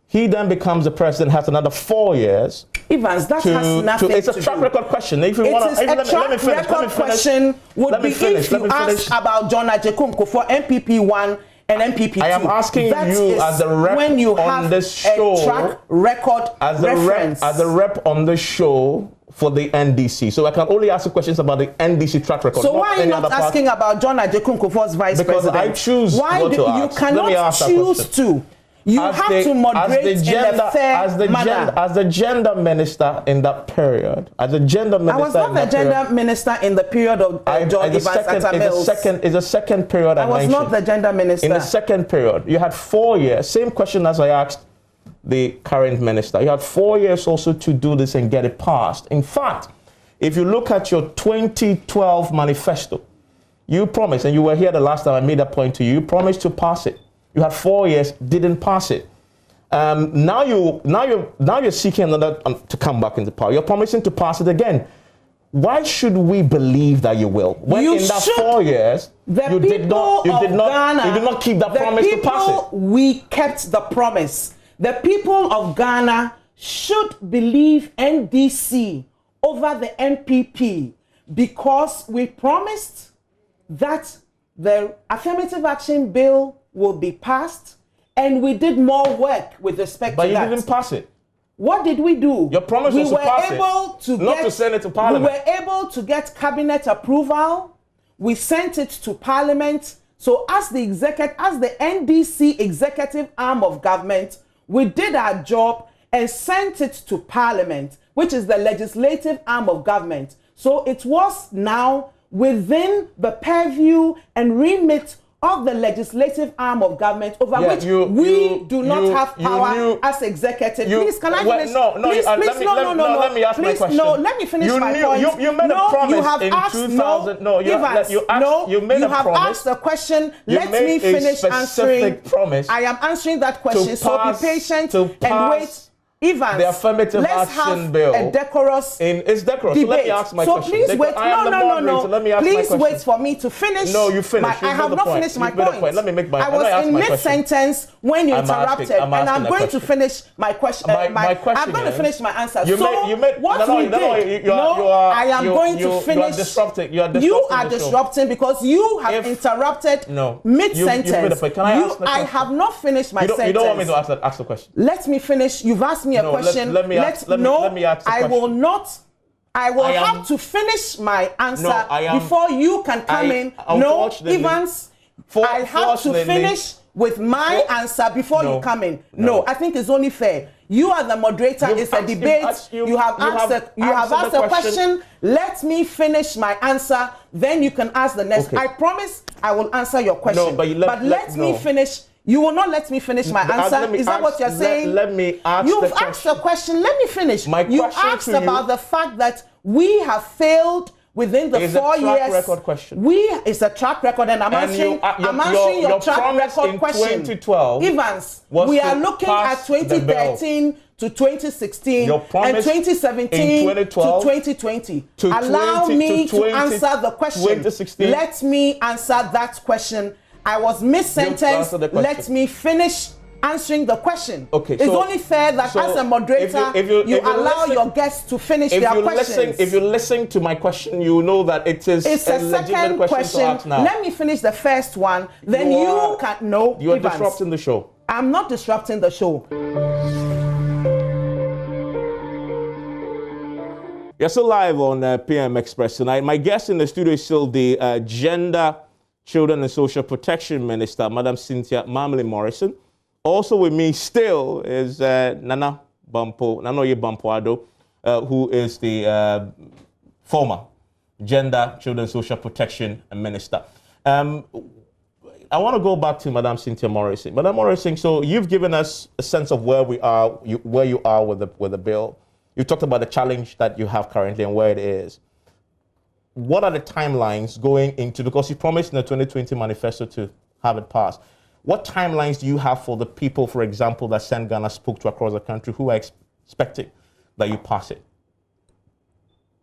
He then becomes the president, has another 4 years. Evans, that has nothing to do. It's a track record question. If you want to, let me finish. Question would be if you ask about John Ajekum Kufuor, MPP 1 and MPP 2. I am asking you as a rep when you on this show, a track record reference. As a rep on the show for the NDC. So I can only ask you questions about the NDC track record. So why are you not asking about John Ajekum Kufuor's vice president? Because I choose what to ask. You cannot choose to. You have to moderate in a fair manner. As the gender minister in that period, I was not the gender minister in the period of John Evans Atamils. It's the second period I was not the gender minister. In the second period, you had 4 years. Same question as I asked the current minister. You had 4 years also to do this and get it passed. In fact, if you look at your 2012 manifesto, you promised, and you were here the last time I made that point to you, you promised to pass it. You had 4 years, didn't pass it. Now you're seeking another to come back into power. You're promising to pass it again. Why should we believe that you will? When in that 4 years, you did not keep that promise to pass it. We kept the promise. The people of Ghana should believe NDC over the MPP because we promised that the affirmative action bill will be passed, and we did more work with respect to that. But you didn't pass it. What did we do? Your promise was to pass it, not to send it to Parliament. We were able to get cabinet approval. We sent it to Parliament. So as the NDC executive arm of government, we did our job and sent it to Parliament, which is the legislative arm of government. So it was now within the purview and remit of the legislative arm of government over which we do not have power as executive. Please, can I finish? No, let me ask my question. No, let me finish my point. You made a promise in 2000. You made a promise. You have asked the question. Let me finish answering. Promise. I am answering that question. So be patient and wait. Evans, the affirmative action bill. A decorous it's decorous. Debate. So let me ask my question. Please wait. No. Let me ask please my question. wait for me to finish. No, you finish. I have not finished my point. Let me make my. I was in mid-sentence when you interrupted, and I'm going to finish my question. My question. I'm going to finish my answer. I am going to finish. You are disrupting. You are disrupting because you have interrupted mid-sentence. I have not finished my sentence. You don't want me to ask the question. Let me finish. You've asked me a question. Let me ask the question. I will have to finish my answer before you can come in. No, Evans, I have to finish with my answer before you come in. No, I think it's only fair. You are the moderator. It's a debate. You have asked a question. Let me finish my answer. Then you can ask the next. Okay. I promise I will answer your question. No, but let me finish. You will not let me finish my answer. Is that what you're saying? Let me ask You've asked a question. Let me finish. You asked about the fact that we have failed within the 4 years. It's a track record question. It's a track record, and I'm answering your track record question. 2012 Evans, we are looking at 2013 to 2016 and 2017 to 2020. Allow me to answer the question. Let me answer that question. I was mid-sentence. Let me finish answering the question. Okay, it's only fair that as a moderator, you allow your guests to finish their questions. If you listen to my question, you know that it's a second question to ask now. Let me finish the first one. Then you can. No, you're disrupting the show. I'm not disrupting the show. You're still live on PM Express tonight. My guest in the studio is still the gender Children and Social Protection Minister, Madam Cynthia Mamley Morrison. Also with me still is Nanoye Bampoado, who is the former Gender, Children, Social Protection Minister. I want to go back to Madam Cynthia Morrison. Madam Morrison, so you've given us a sense of where we are, where you are with the bill. You talked about the challenge that you have currently and where it is. What are the timelines going into, because you promised in the 2020 manifesto to have it passed. What timelines do you have for the people, for example, that Send Ghana spoke to across the country who are expecting that you pass it?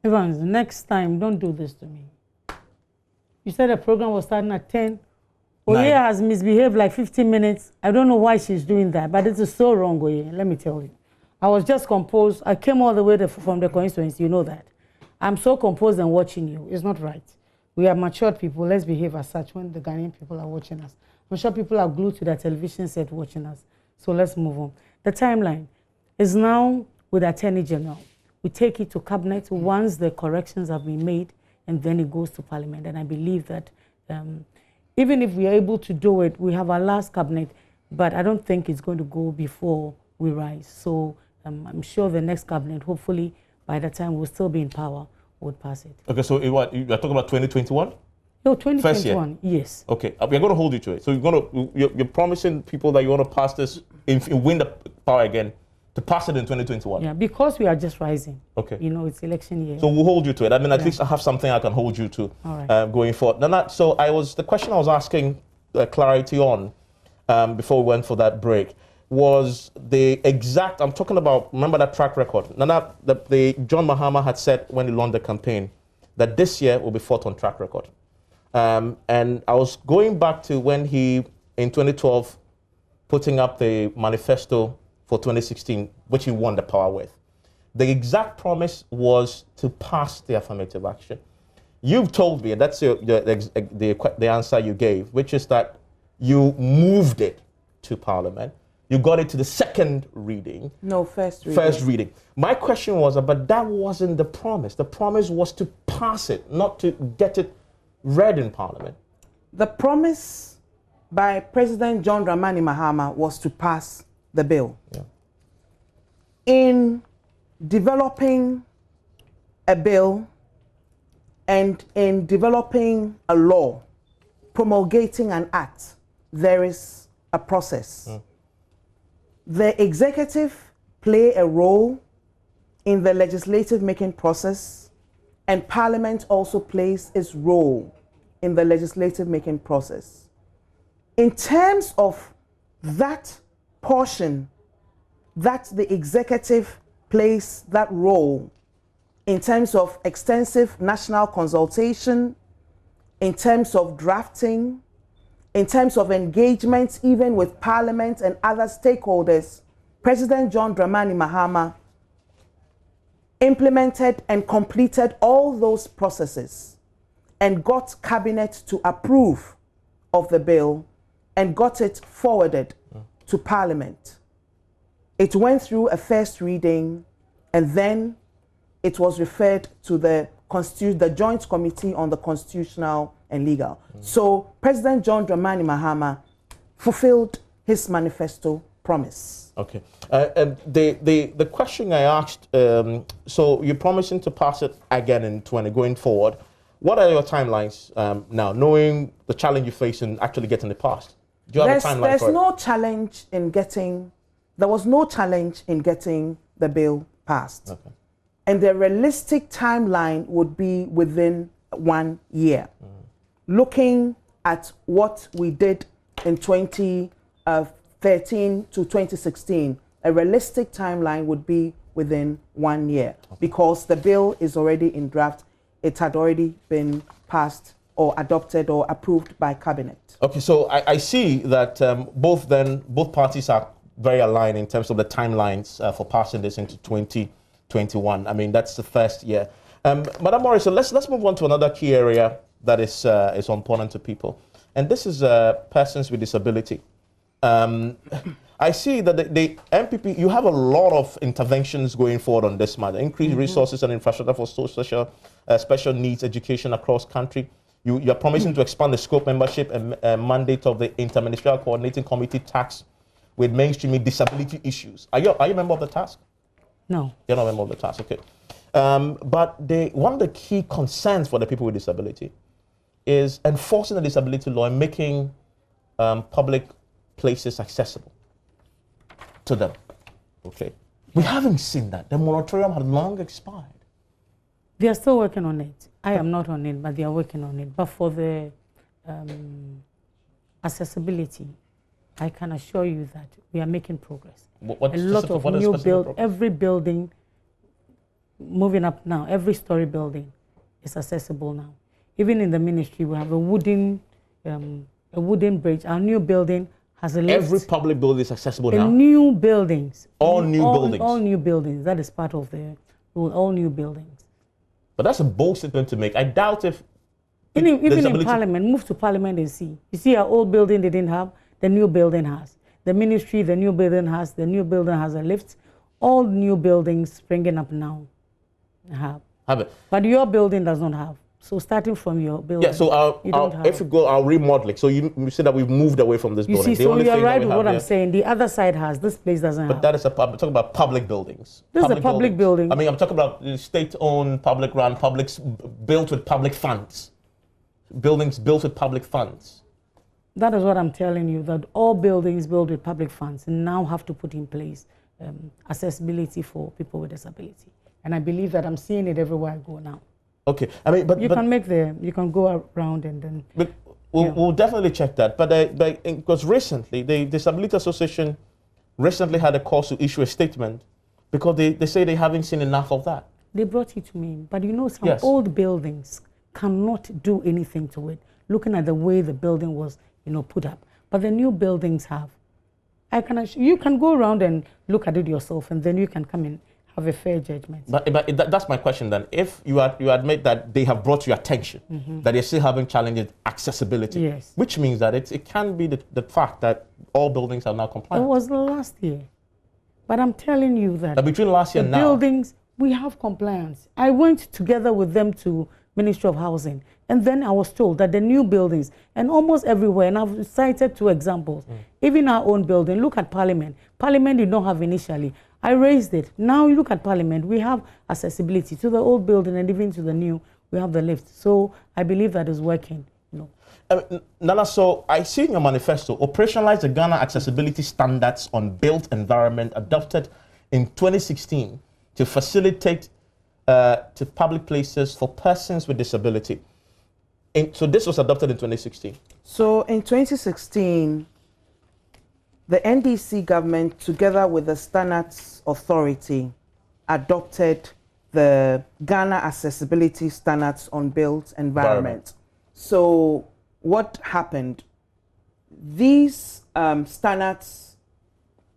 Evans, next time, don't do this to me. You said the program was starting at 10. Oye has misbehaved like 15 minutes. I don't know why she's doing that, but it is so wrong, Oye. Let me tell you. I was just composed. I came all the way from the constituency, you know that. I'm so composed and watching you. It's not right. We are matured people. Let's behave as such when the Ghanaian people are watching us. I'm sure people are glued to their television set watching us. So let's move on. The timeline is now with Attorney General. We take it to Cabinet once the corrections have been made, and then it goes to Parliament. And I believe that even if we are able to do it, we have our last Cabinet, but I don't think it's going to go before we rise. So I'm sure the next Cabinet, hopefully, by the time we'll still be in power, would pass it. Okay, so what, you're talking about 2021? No, 2021, yes. Okay, we're going to hold you to it. So you're promising people that you want to pass this, if you win the power again, to pass it in 2021? Yeah, because we are just rising. Okay. You know, it's election year. So we'll hold you to it. I mean, at least I have something I can hold you to. All right. Going forward. So the question I was asking clarity on before we went for that break was the exact, I'm talking about, remember that track record. Nana, John Mahama had said when he launched the campaign that this year will be fought on track record. And I was going back to when he, in 2012, putting up the manifesto for 2016, which he won the power with. The exact promise was to pass the affirmative action. You've told me, and that's the answer you gave, which is that you moved it to Parliament. You got it to the second reading. No, first reading. First reading. My question was, but that wasn't the promise. The promise was to pass it, not to get it read in Parliament. The promise by President John Dramani Mahama was to pass the bill. Yeah. In developing a bill and in developing a law, promulgating an act, there is a process. Mm. The executive play a role in the legislative making process, and Parliament also plays its role in the legislative making process. In terms of that portion that the executive plays that role, in terms of extensive national consultation, in terms of drafting, in terms of engagement even with Parliament and other stakeholders, President John Dramani Mahama implemented and completed all those processes and got Cabinet to approve of the bill and got it forwarded to Parliament. It went through a first reading, and then it was referred to the Joint Committee on the Constitutional and Legal. So President John Dramani Mahama fulfilled his manifesto promise. Okay. The question I asked, so you're promising to pass it again in 20 going forward. What are your timelines now, knowing the challenge you face in actually getting it passed? Do you have a timeline for it? There was no challenge in getting the bill passed. Okay. And the realistic timeline would be within 1 year. Looking at what we did in 2013 to 2016, a realistic timeline would be within 1 year, because the bill is already in draft. It had already been passed or adopted or approved by Cabinet. Okay, so I see that both parties are very aligned in terms of the timelines for passing this into 2021. I mean, that's the first year. Madam Morrison, let's move on to another key area that is important to people, and this is persons with disability. I see that the MPP, you have a lot of interventions going forward on this matter. Increased resources and infrastructure for social, special needs education across country. you're promising to expand the scope, membership, and mandate of the Interministerial Coordinating Committee tasked with mainstreaming disability issues. Are you a member of the task? No. You're not a member of the task, okay. But one of the key concerns for the people with disability is enforcing the disability law and making public places accessible to them. Okay. We haven't seen that. The moratorium had long expired. They are still working on it. I am not on it, but they are working on it. But for the accessibility, I can assure you that we are making progress. What a lot of new build, every building moving up now, every story building is accessible now. Even in the ministry, we have a wooden bridge. Our new building has a lift. Every public building is accessible now? New buildings. All new buildings? All new buildings. That is part of the rule, all new buildings. But that's a bold statement to make. I doubt if... Even in Parliament, move to Parliament and see. You see our old building they didn't have, the new building has. The ministry, the new building has a lift. All new buildings springing up now have it. But your building does not have. So starting from your building, yeah. So if we go our remodeling, so you said that we've moved away from this building. You see, so you're right with what I'm saying. The other side has. This place doesn't have. But that is I'm talking about public buildings. This is a public building. I mean, I'm talking about state-owned, public-run, built with public funds. Buildings built with public funds. That is what I'm telling you. That all buildings built with public funds now have to put in place accessibility for people with disability. And I believe that I'm seeing it everywhere I go now. Okay, I mean, but you can go around and then. But we'll definitely check that. But because recently, the Disability Association recently had a call to issue a statement because they say they haven't seen enough of that. They brought it to me, but you know, some old buildings cannot do anything to it. Looking at the way the building was, put up, but the new buildings have. You can go around and look at it yourself, and then you can come in. Have a fair judgment. But that's my question then. If you admit that they have brought to your attention that they're still having challenges accessibility, yes, which means that it can be the fact that all buildings are now compliant. It was last year, but I'm telling you that between last year and now, buildings we have compliance. I went together with them to Ministry of Housing, and then I was told that the new buildings and almost everywhere, and I've cited 2 examples, even our own building. Look at Parliament. Parliament did not have initially. I raised it. Now you look at Parliament, we have accessibility to the old building and even to the new, we have the lift. So I believe that is working. Nana, so I see in your manifesto, operationalize the Ghana accessibility standards on built environment adopted in 2016 to facilitate to public places for persons with disability. So this was adopted in 2016. So in 2016, the NDC government, together with the Standards Authority, adopted the Ghana Accessibility Standards on Built Environment. So what happened? These standards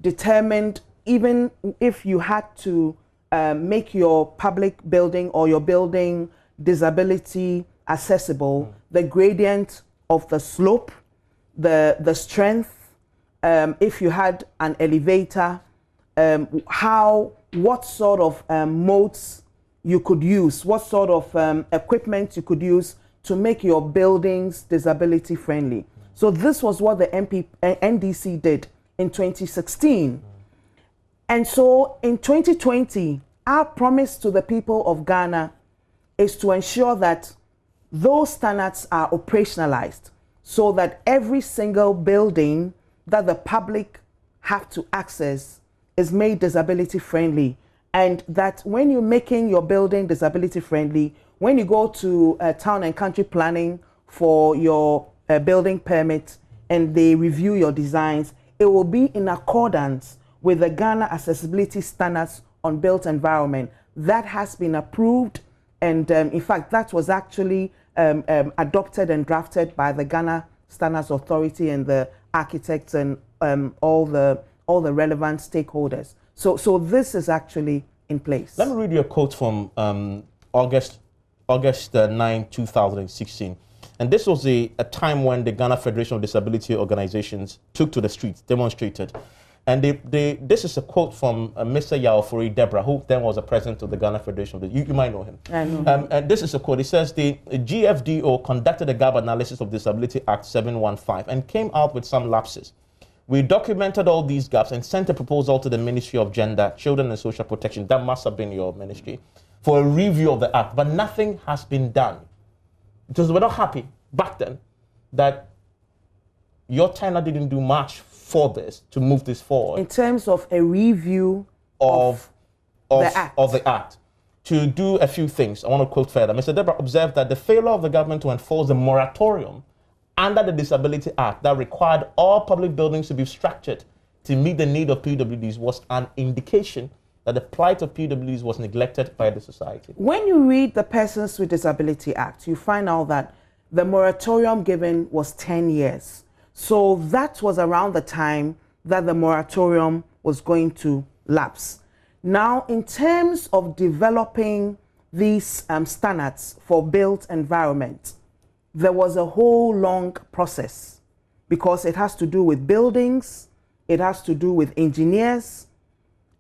determined even if you had to make your public building or your building disability accessible, the gradient of the slope, the strength, if you had an elevator, what sort of modes you could use, what sort of equipment you could use to make your buildings disability friendly. So this was what the NDC did in 2016. And so in 2020, our promise to the people of Ghana is to ensure that those standards are operationalized so that every single building that the public have to access is made disability friendly, and that when you're making your building disability friendly, when you go to town and country planning for your building permit and they review your designs, it will be in accordance with the Ghana Accessibility Standards on Built Environment. That has been approved, and in fact that was actually adopted and drafted by the Ghana Standards Authority and the architects and all the relevant stakeholders. So this is actually in place. Let me read you a quote from August 9, 2016. And this was a time when the Ghana Federation of Disability Organizations took to the streets, demonstrated. And this is a quote from Mr. Yaofori Deborah, who then was the president of the Ghana Federation. You might know him. I know. And this is a quote. It says, the GFDO conducted a gap analysis of Disability Act 715 and came out with some lapses. We documented all these gaps and sent a proposal to the Ministry of Gender, Children and Social Protection, that must have been your ministry, for a review of the act, but nothing has been done. Because we're not happy back then that your tenure didn't do much for this, to move this forward. In terms of a review of the act. To do a few things, I want to quote further. Mr. Deborah observed that the failure of the government to enforce the moratorium under the Disability Act that required all public buildings to be structured to meet the need of PWDs was an indication that the plight of PWDs was neglected by the society. When you read the Persons with Disability Act, you find out that the moratorium given was 10 years. So that was around the time that the moratorium was going to lapse. Now, in terms of developing these standards for built environment, there was a whole long process because it has to do with buildings, it has to do with engineers,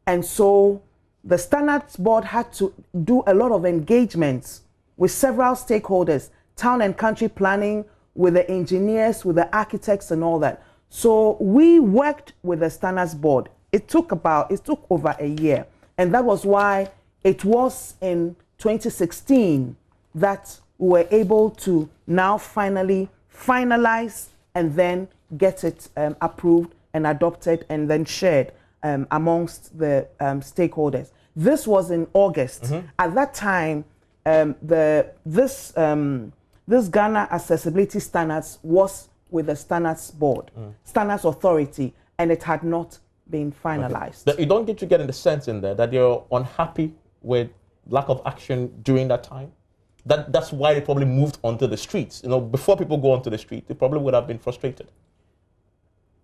and so the Standards Board had to do a lot of engagements with several stakeholders, town and country planning, with the engineers, with the architects and all that. So we worked with the Standards Board. It took over a year, and that was why it was in 2016 that we were able to now finally finalize and then get it approved and adopted and then shared amongst the stakeholders. This was in August. Mm-hmm. At that time, this Ghana Accessibility Standards was with the Standards Board, Standards Authority, and it had not been finalized. Okay. You don't get to get in the sense in there that you're unhappy with lack of action during that time? That's why they probably moved onto the streets. You know, before people go onto the street, they probably would have been frustrated.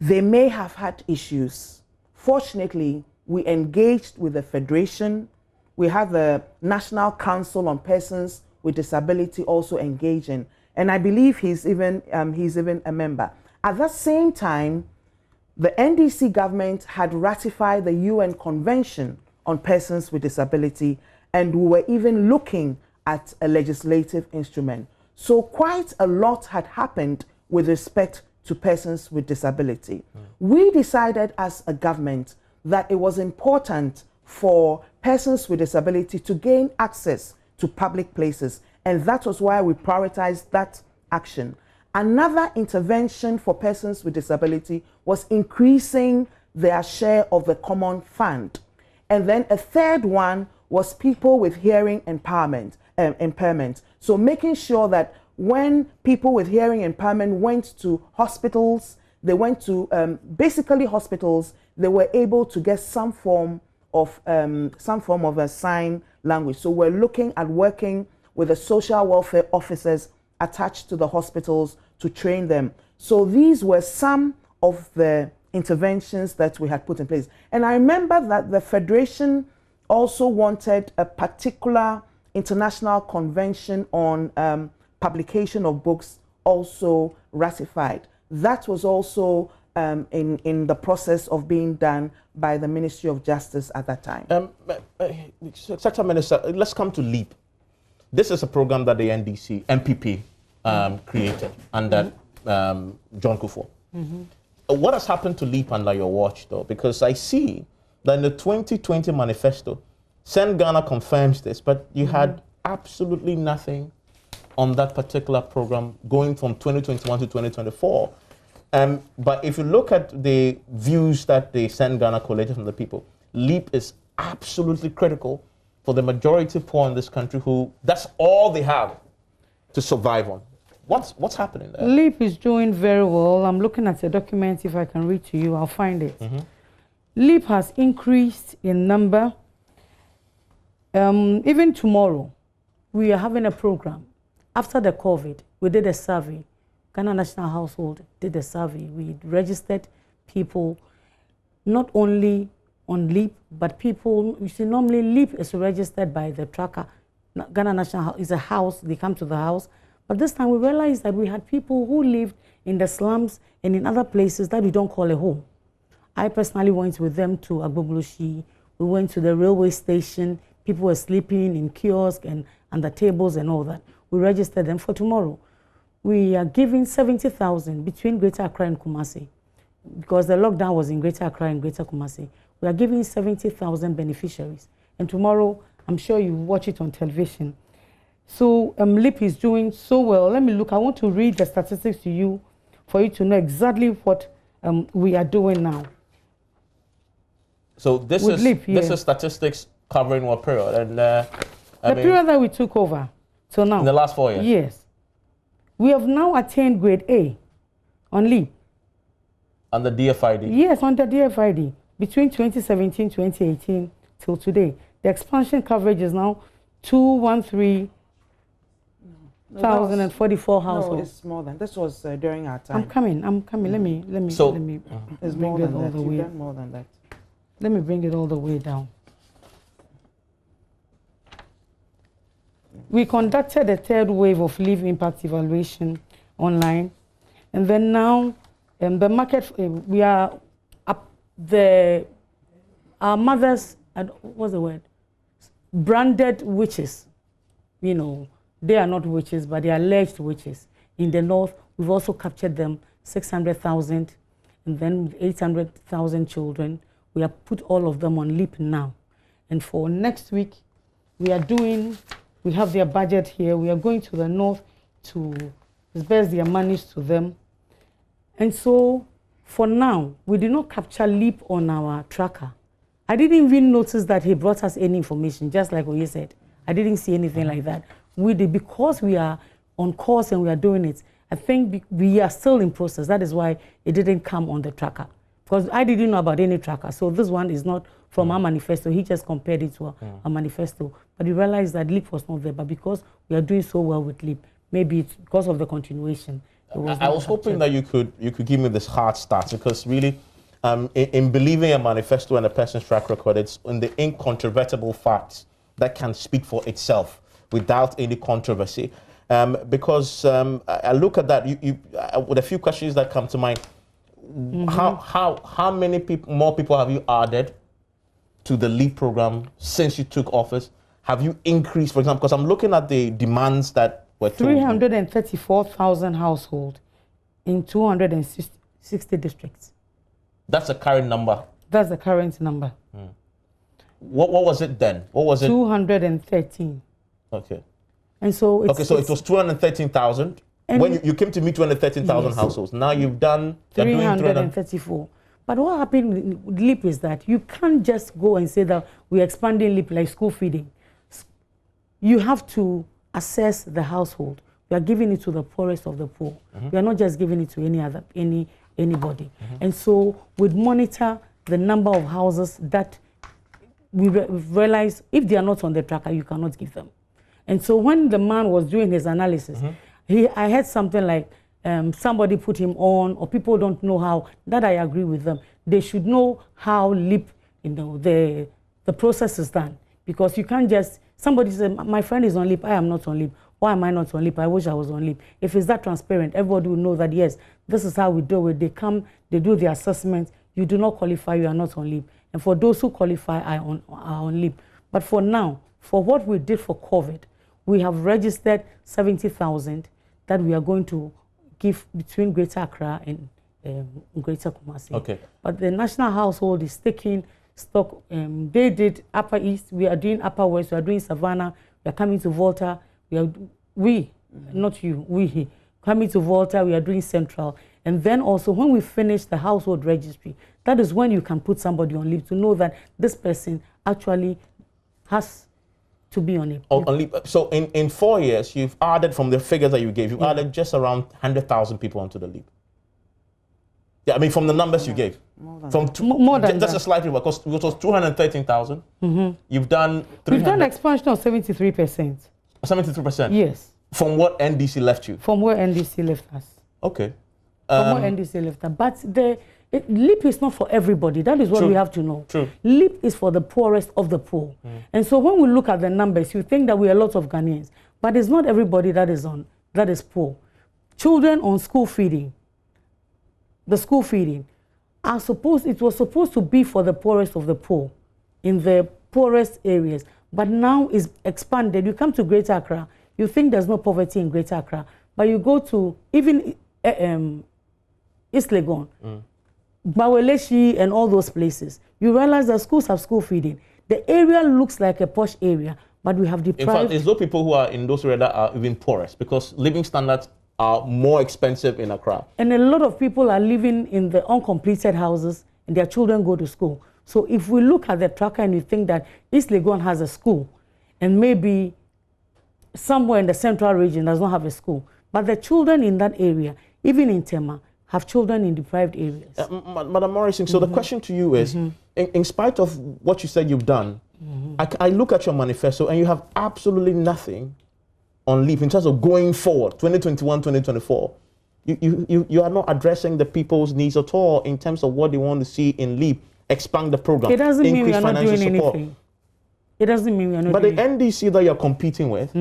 They may have had issues. Fortunately, we engaged with the Federation. We have the National Council on Persons with Disability also engaging, and I believe he's even a member. At that same time, the NDC government had ratified the UN Convention on Persons with Disability, and we were even looking at a legislative instrument. So quite a lot had happened with respect to persons with disability. We decided as a government that it was important for persons with disability to gain access to public places, and that was why we prioritized that action. Another intervention for persons with disability was increasing their share of the common fund. And then a third one was people with hearing impairment. So making sure that when people with hearing impairment went to hospitals, they went to basically hospitals, they were able to get some form of a sign language. So we're looking at working with the social welfare officers attached to the hospitals to train them. So these were some of the interventions that we had put in place. And I remember that the Federation also wanted a particular international convention on publication of books also ratified. That was also in the process of being done by the Ministry of Justice at that time. Secretary Minister, let's come to LEAP. This is a program that the NPP created under John Kufuor. What has happened to LEAP under your watch, though? Because I see that in the 2020 manifesto, Send Ghana confirms this, but you had absolutely nothing on that particular program going from 2021 to 2024. But if you look at the views that the Send Ghana collated from the people, LEAP is absolutely critical for the majority poor in this country who, that's all they have to survive on. What's happening there? LEAP is doing very well. I'm looking at a document. If I can read to you, I'll find it. LEAP has increased in number. Even tomorrow, we are having a program. After the COVID, we did a survey. Ghana National Household did a survey. We registered people not only on LEAP, but people, you see, normally LEAP is registered by the tracker. Ghana National is a house, they come to the house. But this time we realized that we had people who lived in the slums and in other places that we don't call a home. I personally went with them to Agbogloshi. We went to the railway station. People were sleeping in kiosks and the tables and all that. We registered them for tomorrow. We are giving 70,000 between Greater Accra and Kumasi, because the lockdown was in Greater Accra and Greater Kumasi. We are giving 70,000 beneficiaries. And tomorrow, I'm sure you watch it on television. So LEAP is doing so well. Let me look. I want to read the statistics to you for you to know exactly what we are doing now. So this With is LEAP, this is statistics covering what period? And the period that we took over till now. In the last 4 years? Yes. We have now attained grade A on LEAP. On the DFID? Yes, on the DFID. Between 2017, 2018 till today. The expansion coverage is now 213,044 households. No, it's more than. This was during our time. I'm coming. Let me It's bring more it than all that. the You've way. done more than that. Let me bring it all the way down. We conducted a third wave of leave impact evaluation online, and then now the market, we are up our mothers, what's the word? Branded witches. You know, they are not witches, but they are alleged witches. In the north, we've also captured them, 600,000, and then 800,000 children. We have put all of them on LEAP now. And for next week, we have their budget here. We are going to the north to disperse their monies to them. And so, for now, we did not capture LEAP on our tracker. I didn't even notice that he brought us any information, just like Oye said. I didn't see anything like that. We did, because we are on course and we are doing it, I think we are still in process. That is why it didn't come on the tracker. Because I didn't know about any tracker. So this one is not from our manifesto. He just compared it to our manifesto. But he realized that LEAP was not there. But because we are doing so well with LEAP, maybe it's because of the continuation. I was hoping that you could give me this hard start, because really, in believing a manifesto and a person's track record, it's in the incontrovertible facts that can speak for itself without any controversy. Because I look at that with a few questions that come to mind. How many more people have you added to the LEAP program since you took office? Have you increased, for example, because I'm looking at the demands that were 334,000 households in 260 districts. That's the current number? That's the current number. What was it then? What was it? 213. Okay. And so it was 213,000 when you came to meet 213,000 households. Now you've done 334. But what happened with LEAP is that you can't just go and say that we're expanding LEAP like school feeding. You have to assess the household. We are giving it to the poorest of the poor. We are not just giving it to anybody. And so we monitor the number of houses that we realize if they are not on the tracker, you cannot give them. And so when the man was doing his analysis, I heard something like somebody put him on, or people don't know how. That I agree with them. They should know how LEAP, the process is done. Because you can't just, somebody said, my friend is on LEAP, I am not on LEAP. Why am I not on LEAP? I wish I was on LEAP. If it's that transparent, everybody will know that, yes, this is how we do it. They come, they do the assessment. You do not qualify, you are not on LEAP. And for those who qualify, are on LEAP. But for now, for what we did for COVID, we have registered 70,000 that we are going to give between Greater Accra and Greater Kumasi. Okay. But the national household is taking stock. They did Upper East, we are doing Upper West, we are doing Savannah, we are coming to Volta, not you, we coming to Volta, we are doing Central. And then also when we finish the household registry, that is when you can put somebody on LEAP to know that this person actually has to be on it. On LEAP. So in 4 years, you've added, from the figures that you gave, you've added just around 100,000 people onto the LEAP. Yeah, I mean, from the numbers you gave. More than just a slightly, because it was 213,000. You've done 300. We've done expansion of 73%. 73%? Yes. From what NDC left you? From where NDC left us. Okay. From where NDC left us. But LEAP is not for everybody. That is what we have to know. True. LEAP is for the poorest of the poor. And so when we look at the numbers, you think that we are lots of Ghanaians. But it's not everybody that is poor. Children on school feeding, the school feeding, it was supposed to be for the poorest of the poor in the poorest areas, but now is expanded. You come to Greater Accra, you think there's no poverty in Greater Accra, but you go to even East Legon, Baweleshi and all those places, you realize that schools have school feeding. The area looks like a posh area, but we have deprived. In fact, it's those people who are in those areas that are even poorest, because living standards are more expensive in Accra. And a lot of people are living in the uncompleted houses and their children go to school. So if we look at the tracker and we think that East Legon has a school and maybe somewhere in the central region does not have a school, but the children in that area, even in Tema, have children in deprived areas. Madam Morrison, so the question to you is, in spite of what you said you've done, I look at your manifesto and you have absolutely nothing on LEAP in terms of going forward, 2021, 2024. You are not addressing the people's needs at all in terms of what they want to see in LEAP, expand the program, it doesn't mean we are not doing support. anything. It doesn't mean we are not But doing the NDC that you're competing with,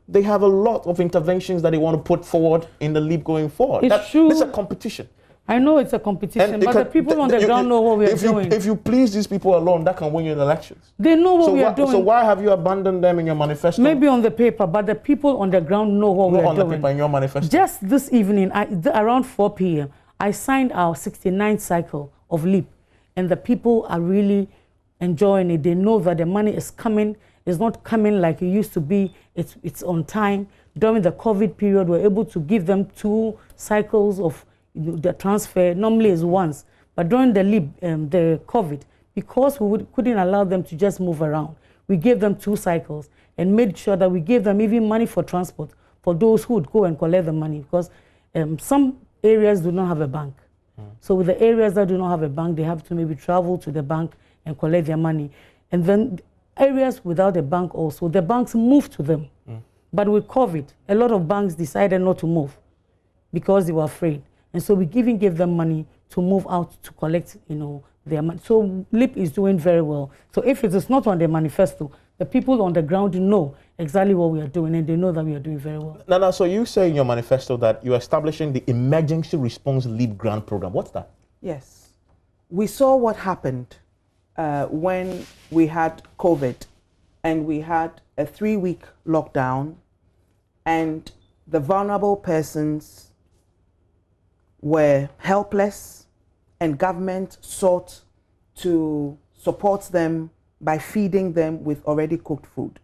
they have a lot of interventions that they want to put forward in the LEAP going forward. It's true. It's a competition. I know it's a competition, but the people on the ground know what we are doing. If you please these people alone, that can win you the elections. They know what we are doing. So why have you abandoned them in your manifesto? Maybe on the paper, but the people on the ground know what we are doing. Not on the paper in your manifesto. Just this evening, around 4 p.m., I signed our 69th cycle of LEAP, and the people are really enjoying it. They know that the money is coming. It's not coming like it used to be. It's on time. During the COVID period, we're able to give them 2 cycles of the transfer. Normally is once, but during the LEAP, the COVID, because we couldn't allow them to just move around, we gave them 2 cycles and made sure that we gave them even money for transport for those who would go and collect the money, because some areas do not have a bank. So with the areas that do not have a bank, they have to maybe travel to the bank and collect their money. And then areas without a bank also, the banks move to them. But with COVID, a lot of banks decided not to move because they were afraid. And so we even gave them money to move out to collect, their money. So LEAP is doing very well. So if it is not on the manifesto, the people on the ground know exactly what we are doing, and they know that we are doing very well. Nana, so you say in your manifesto that you're establishing the Emergency Response LEAP Grant Program. What's that? Yes. We saw what happened when we had COVID and we had a 3-week lockdown, and the vulnerable persons were helpless, and government sought to support them by feeding them with already cooked food.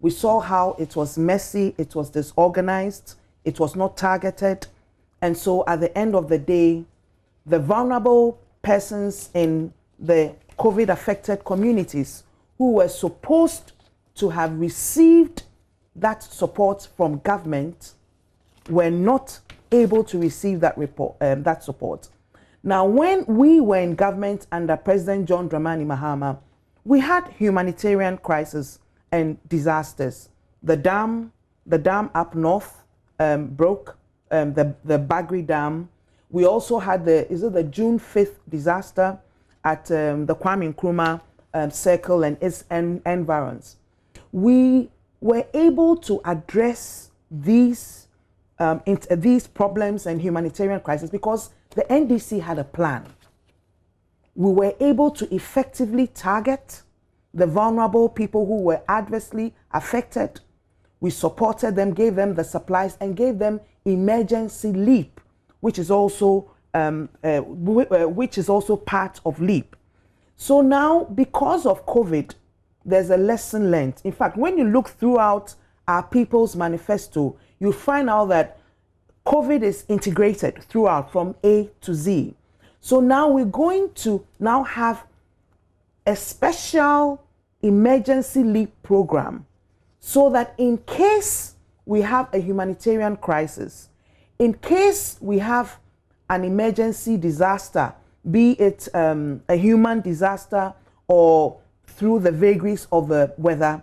We saw how it was messy, it was disorganized, it was not targeted, and so at the end of the day, the vulnerable persons in the COVID-affected communities who were supposed to have received that support from government were not able to receive that support. Now, when we were in government under President John Dramani Mahama, we had humanitarian crises and disasters. The dam up north broke, the Bagri Dam. We also had the June 5th disaster at the Kwame Nkrumah Circle and its environs. We were able to address these problems and humanitarian crises because the NDC had a plan. We were able to effectively target the vulnerable people who were adversely affected. We supported them, gave them the supplies, and gave them emergency LEAP, which is also part of LEAP. So now, because of COVID, there's a lesson learned. In fact, when you look throughout our People's Manifesto, you find out that COVID is integrated throughout from A to Z. So now we're going to now have a special emergency LEAP program so that in case we have a humanitarian crisis, in case we have an emergency disaster, be it a human disaster or through the vagaries of the weather,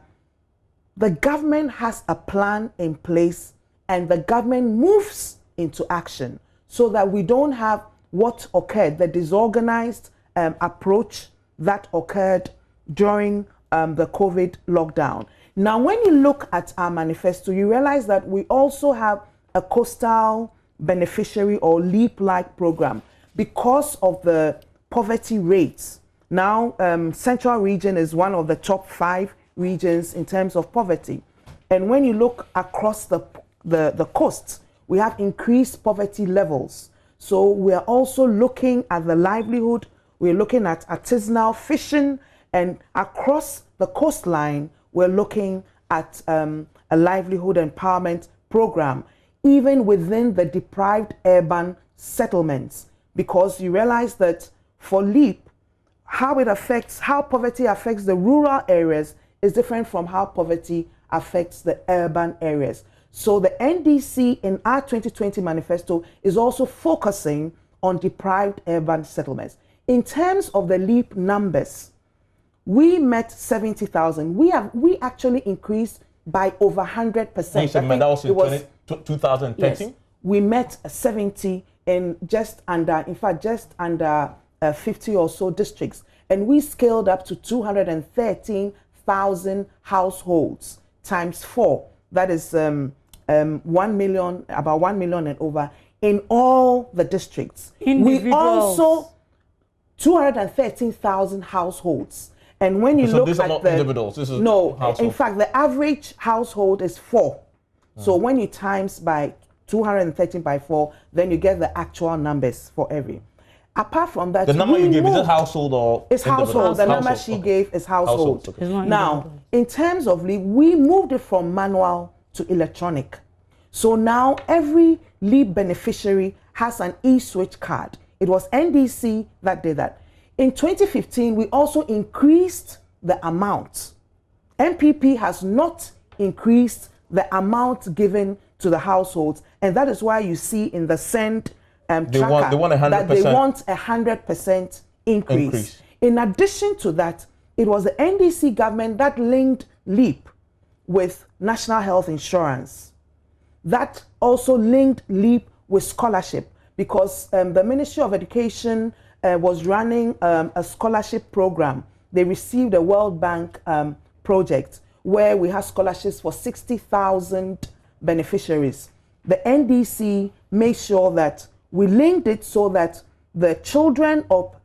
the government has a plan in place and the government moves into action so that we don't have what occurred, the disorganized approach that occurred during the COVID lockdown. Now, when you look at our manifesto, you realize that we also have a coastal beneficiary or LEAP-like program because of the poverty rates. Now, Central Region is one of the top 5 regions in terms of poverty. And when you look across the coast, we have increased poverty levels. So we are also looking at the livelihood. We're looking at artisanal fishing, and across the coastline, we're looking at a livelihood empowerment program, even within the deprived urban settlements, because you realize that for LEAP, how poverty affects the rural areas is different from how poverty affects the urban areas. So the NDC in our 2020 manifesto is also focusing on deprived urban settlements. In terms of the LEAP numbers, we met 70,000. We actually increased by over 100%. That was in 2013? Yes, we met 70 in just under 50 or so districts. And we scaled up to 213,000 households times 4. That is 1 million, about 1 million and over in all the districts. We also 213,000 households. And when you look these at are not the individuals. This is no, households. In fact, the average household is 4. So when you times by 213 by 4, then you get the actual numbers for every. Apart from that, the number you gave, is it household or? It's household. The number she gave is household. Okay. Now, in terms of LEAP, we moved it from manual to electronic. So now every LEAP beneficiary has an e-switch card. It was NDC that did that. In 2015, we also increased the amount. MPP has not increased the amount given to the households, and that is why you see in the send tracker they want 100%. That they want 100% increase. In addition to that, it was the NDC government that linked LEAP with National Health Insurance. That also linked LEAP with scholarship, because the Ministry of Education was running a scholarship program. They received a World Bank project where we have scholarships for 60,000 beneficiaries. The NDC made sure that we linked it so that the children of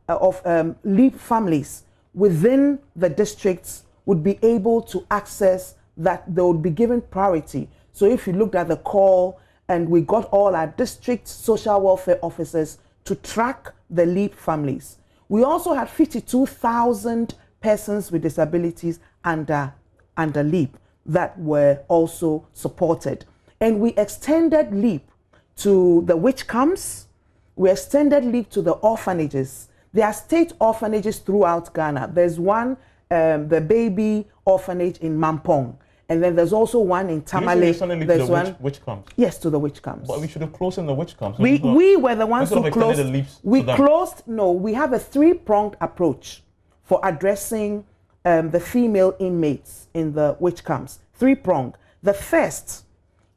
LEAP families within the districts would be able to access that. They would be given priority. So if you looked at the call, and we got all our district social welfare officers to track the LEAP families. We also had 52,000 persons with disabilities under LEAP that were also supported. And we extended LEAP to the witch camps. We extended LEAP to the orphanages. There are state orphanages throughout Ghana. There's one, the baby orphanage in Mampong. And then there's also one in Tamale. There's one witch camps. Yes, to the witch camps. But we should have closed in the witch camps. We were the ones who closed. We closed. No, we have a 3-pronged approach for addressing the female inmates in the witch camps. 3-pronged. The first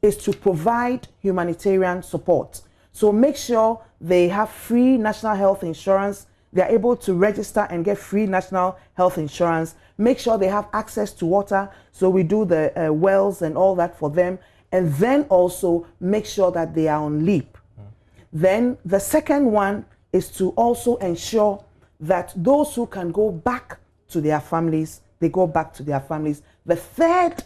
is to provide humanitarian support. So make sure they have free national health insurance. They are able to register and get free national health insurance. Make sure they have access to water. So we do the wells and all that for them. And then also make sure that they are on LEAP. Then the second one is to also ensure that those who can go back to their families, they go back to their families. The third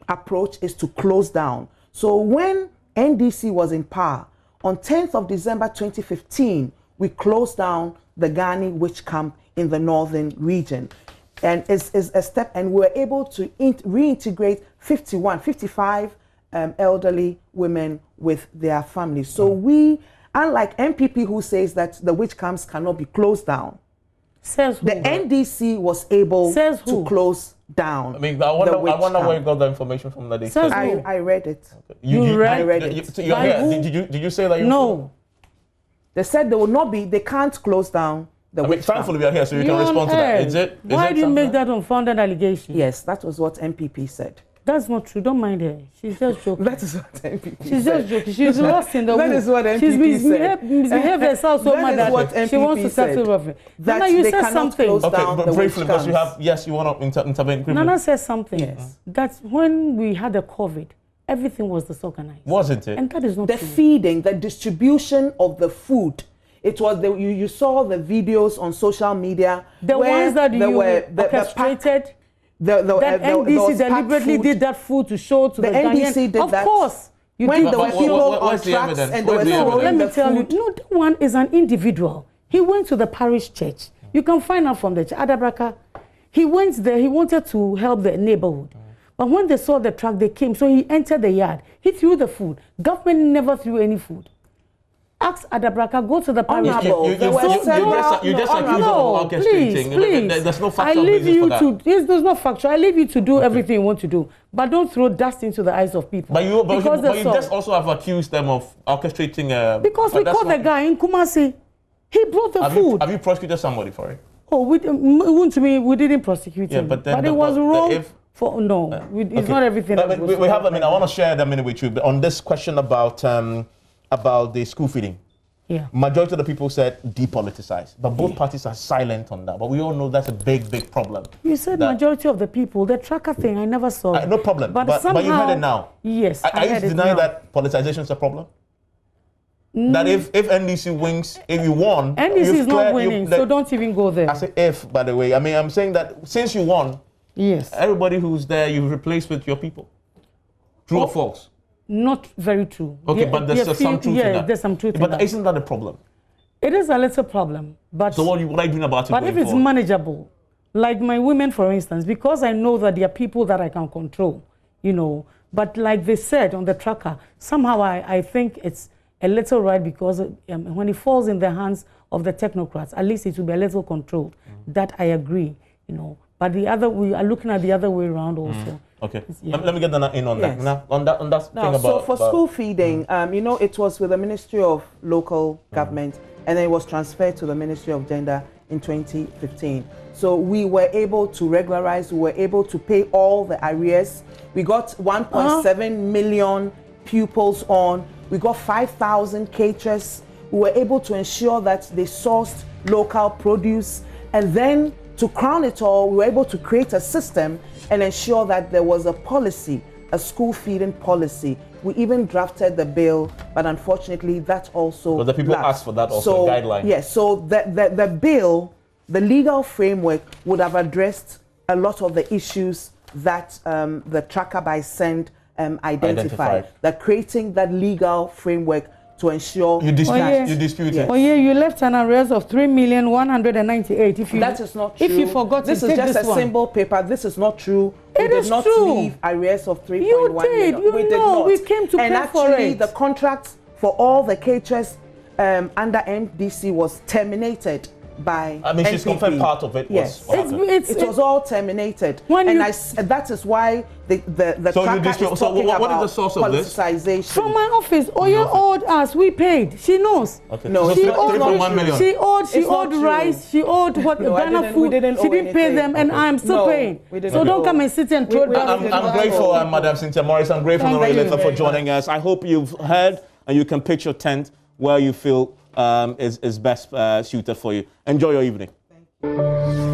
approach is to close down. So when NDC was in power, on 10th of December 2015, we closed down the Ghani witch camp in the northern region. And it's a step, and we were able to reintegrate 55 elderly women with their families. So we, unlike MPP who says that the witch camps cannot be closed down, says who? The NDC was able to close down. I mean, I wonder where you got the information from that. I read it. Okay. You read it. Did you say that? No. They said they will not be. They can't close down the witch camp. Thankfully, we are here, so you can respond to that. Is it? Why do you make that unfounded allegation? Yes, that was what MPP said. That's not true. Don't mind her. She's just joking. That is what MPP She's just joking. She's lost in the That is what MPP said. She's misbehaved herself so much that she wants to settle with it. That you they said cannot something. close down the briefly, witch because you have, yes, you want to intervene. Nana said something. Yes. That when we had the COVID, everything was disorganized. Wasn't it? And that is not the true. feeding, the distribution of the food. It was you saw the videos on social media. The ones that you orchestrated. The NDC deliberately did that food to show to the NDC Ghanaian. did of that. Of course. When there were people on tracks and they were throwing let me tell you, no, that one is an individual. He went to the parish church. You can find out from the Adabraka. He went there, he wanted to help the neighborhood. But when they saw the truck, they came. So he entered the yard. He threw the food. Government never threw any food. Ask Adabraka, go to the parish. You just accuse of orchestrating. Please. There's no factual basis for that. Yes, there's no factual. I leave you to do everything you want to do. But don't throw dust into the eyes of people. But you just also have accused them of orchestrating. Because we caught the guy in Kumasi. He brought the food. Have you prosecuted somebody for it? Oh, we didn't prosecute him. But it was wrong. It's not everything. I want to share that minute with you on this question about the school feeding. Yeah. Majority of the people said depoliticize, but both parties are silent on that. But we all know that's a big problem. You said majority of the people. The tracker thing, I never saw it. No problem. But somehow, you heard it now. Yes, Are you denying that politicization is a problem? That if NDC wins, if you won, NDC is not winning, so don't even go there. I say if, by the way. I mean, I'm saying that since you won, yes, everybody who's there, you replace with your people. True or false? Not very true. Okay, but there's some truth in that. There's some truth in that. But isn't that a problem? It is a little problem. But so what are you doing about it? But if it's manageable, like my women, for instance, because I know that there are people that I can control, But like they said on the tracker, somehow I think it's a little right because when it falls in the hands of the technocrats, at least it will be a little controlled. That I agree, But we are looking at the other way around also. Okay, let me get in on that. Now, on that thing about. So for school feeding, it was with the Ministry of Local Government, and then it was transferred to the Ministry of Gender in 2015. So we were able to regularize. We were able to pay all the arrears. We got 1.7 million pupils on. We got 5,000 caterers. We were able to ensure that they sourced local produce, and then to crown it all, we were able to create a system and ensure that there was a policy, a school feeding policy. We even drafted the bill, but unfortunately that also But the people asked for that also, guideline. Yes, so the bill, the legal framework would have addressed a lot of the issues that the tracker by SEND identified. That creating that legal framework to ensure you dispute it. Oh yeah, you left an arrears of 3,198,000. That is not true. If you forgot, this is just a symbol paper. This is not true. It is not true. Leave arrears of 3.1 million. We did not. We came to pay for it. And actually, the contracts for all the caterers under MDC was terminated by she's confirmed part of it. Yes, it was all terminated. That is why the tracker is talking about what is the source of this? Politicization. From my office. Oyo owed us. We paid. She knows. Okay. No, she owed 3.1 million. She owed rice. She owed Ghana food. She didn't pay them, and I'm still paying. So don't come and sit and throw down. I'm grateful, Madam Cynthia Morris. I'm grateful, Nori Letha, for joining us. I hope you've heard and you can pitch your tent where you feel is best suited for you. Enjoy your evening. Thank you.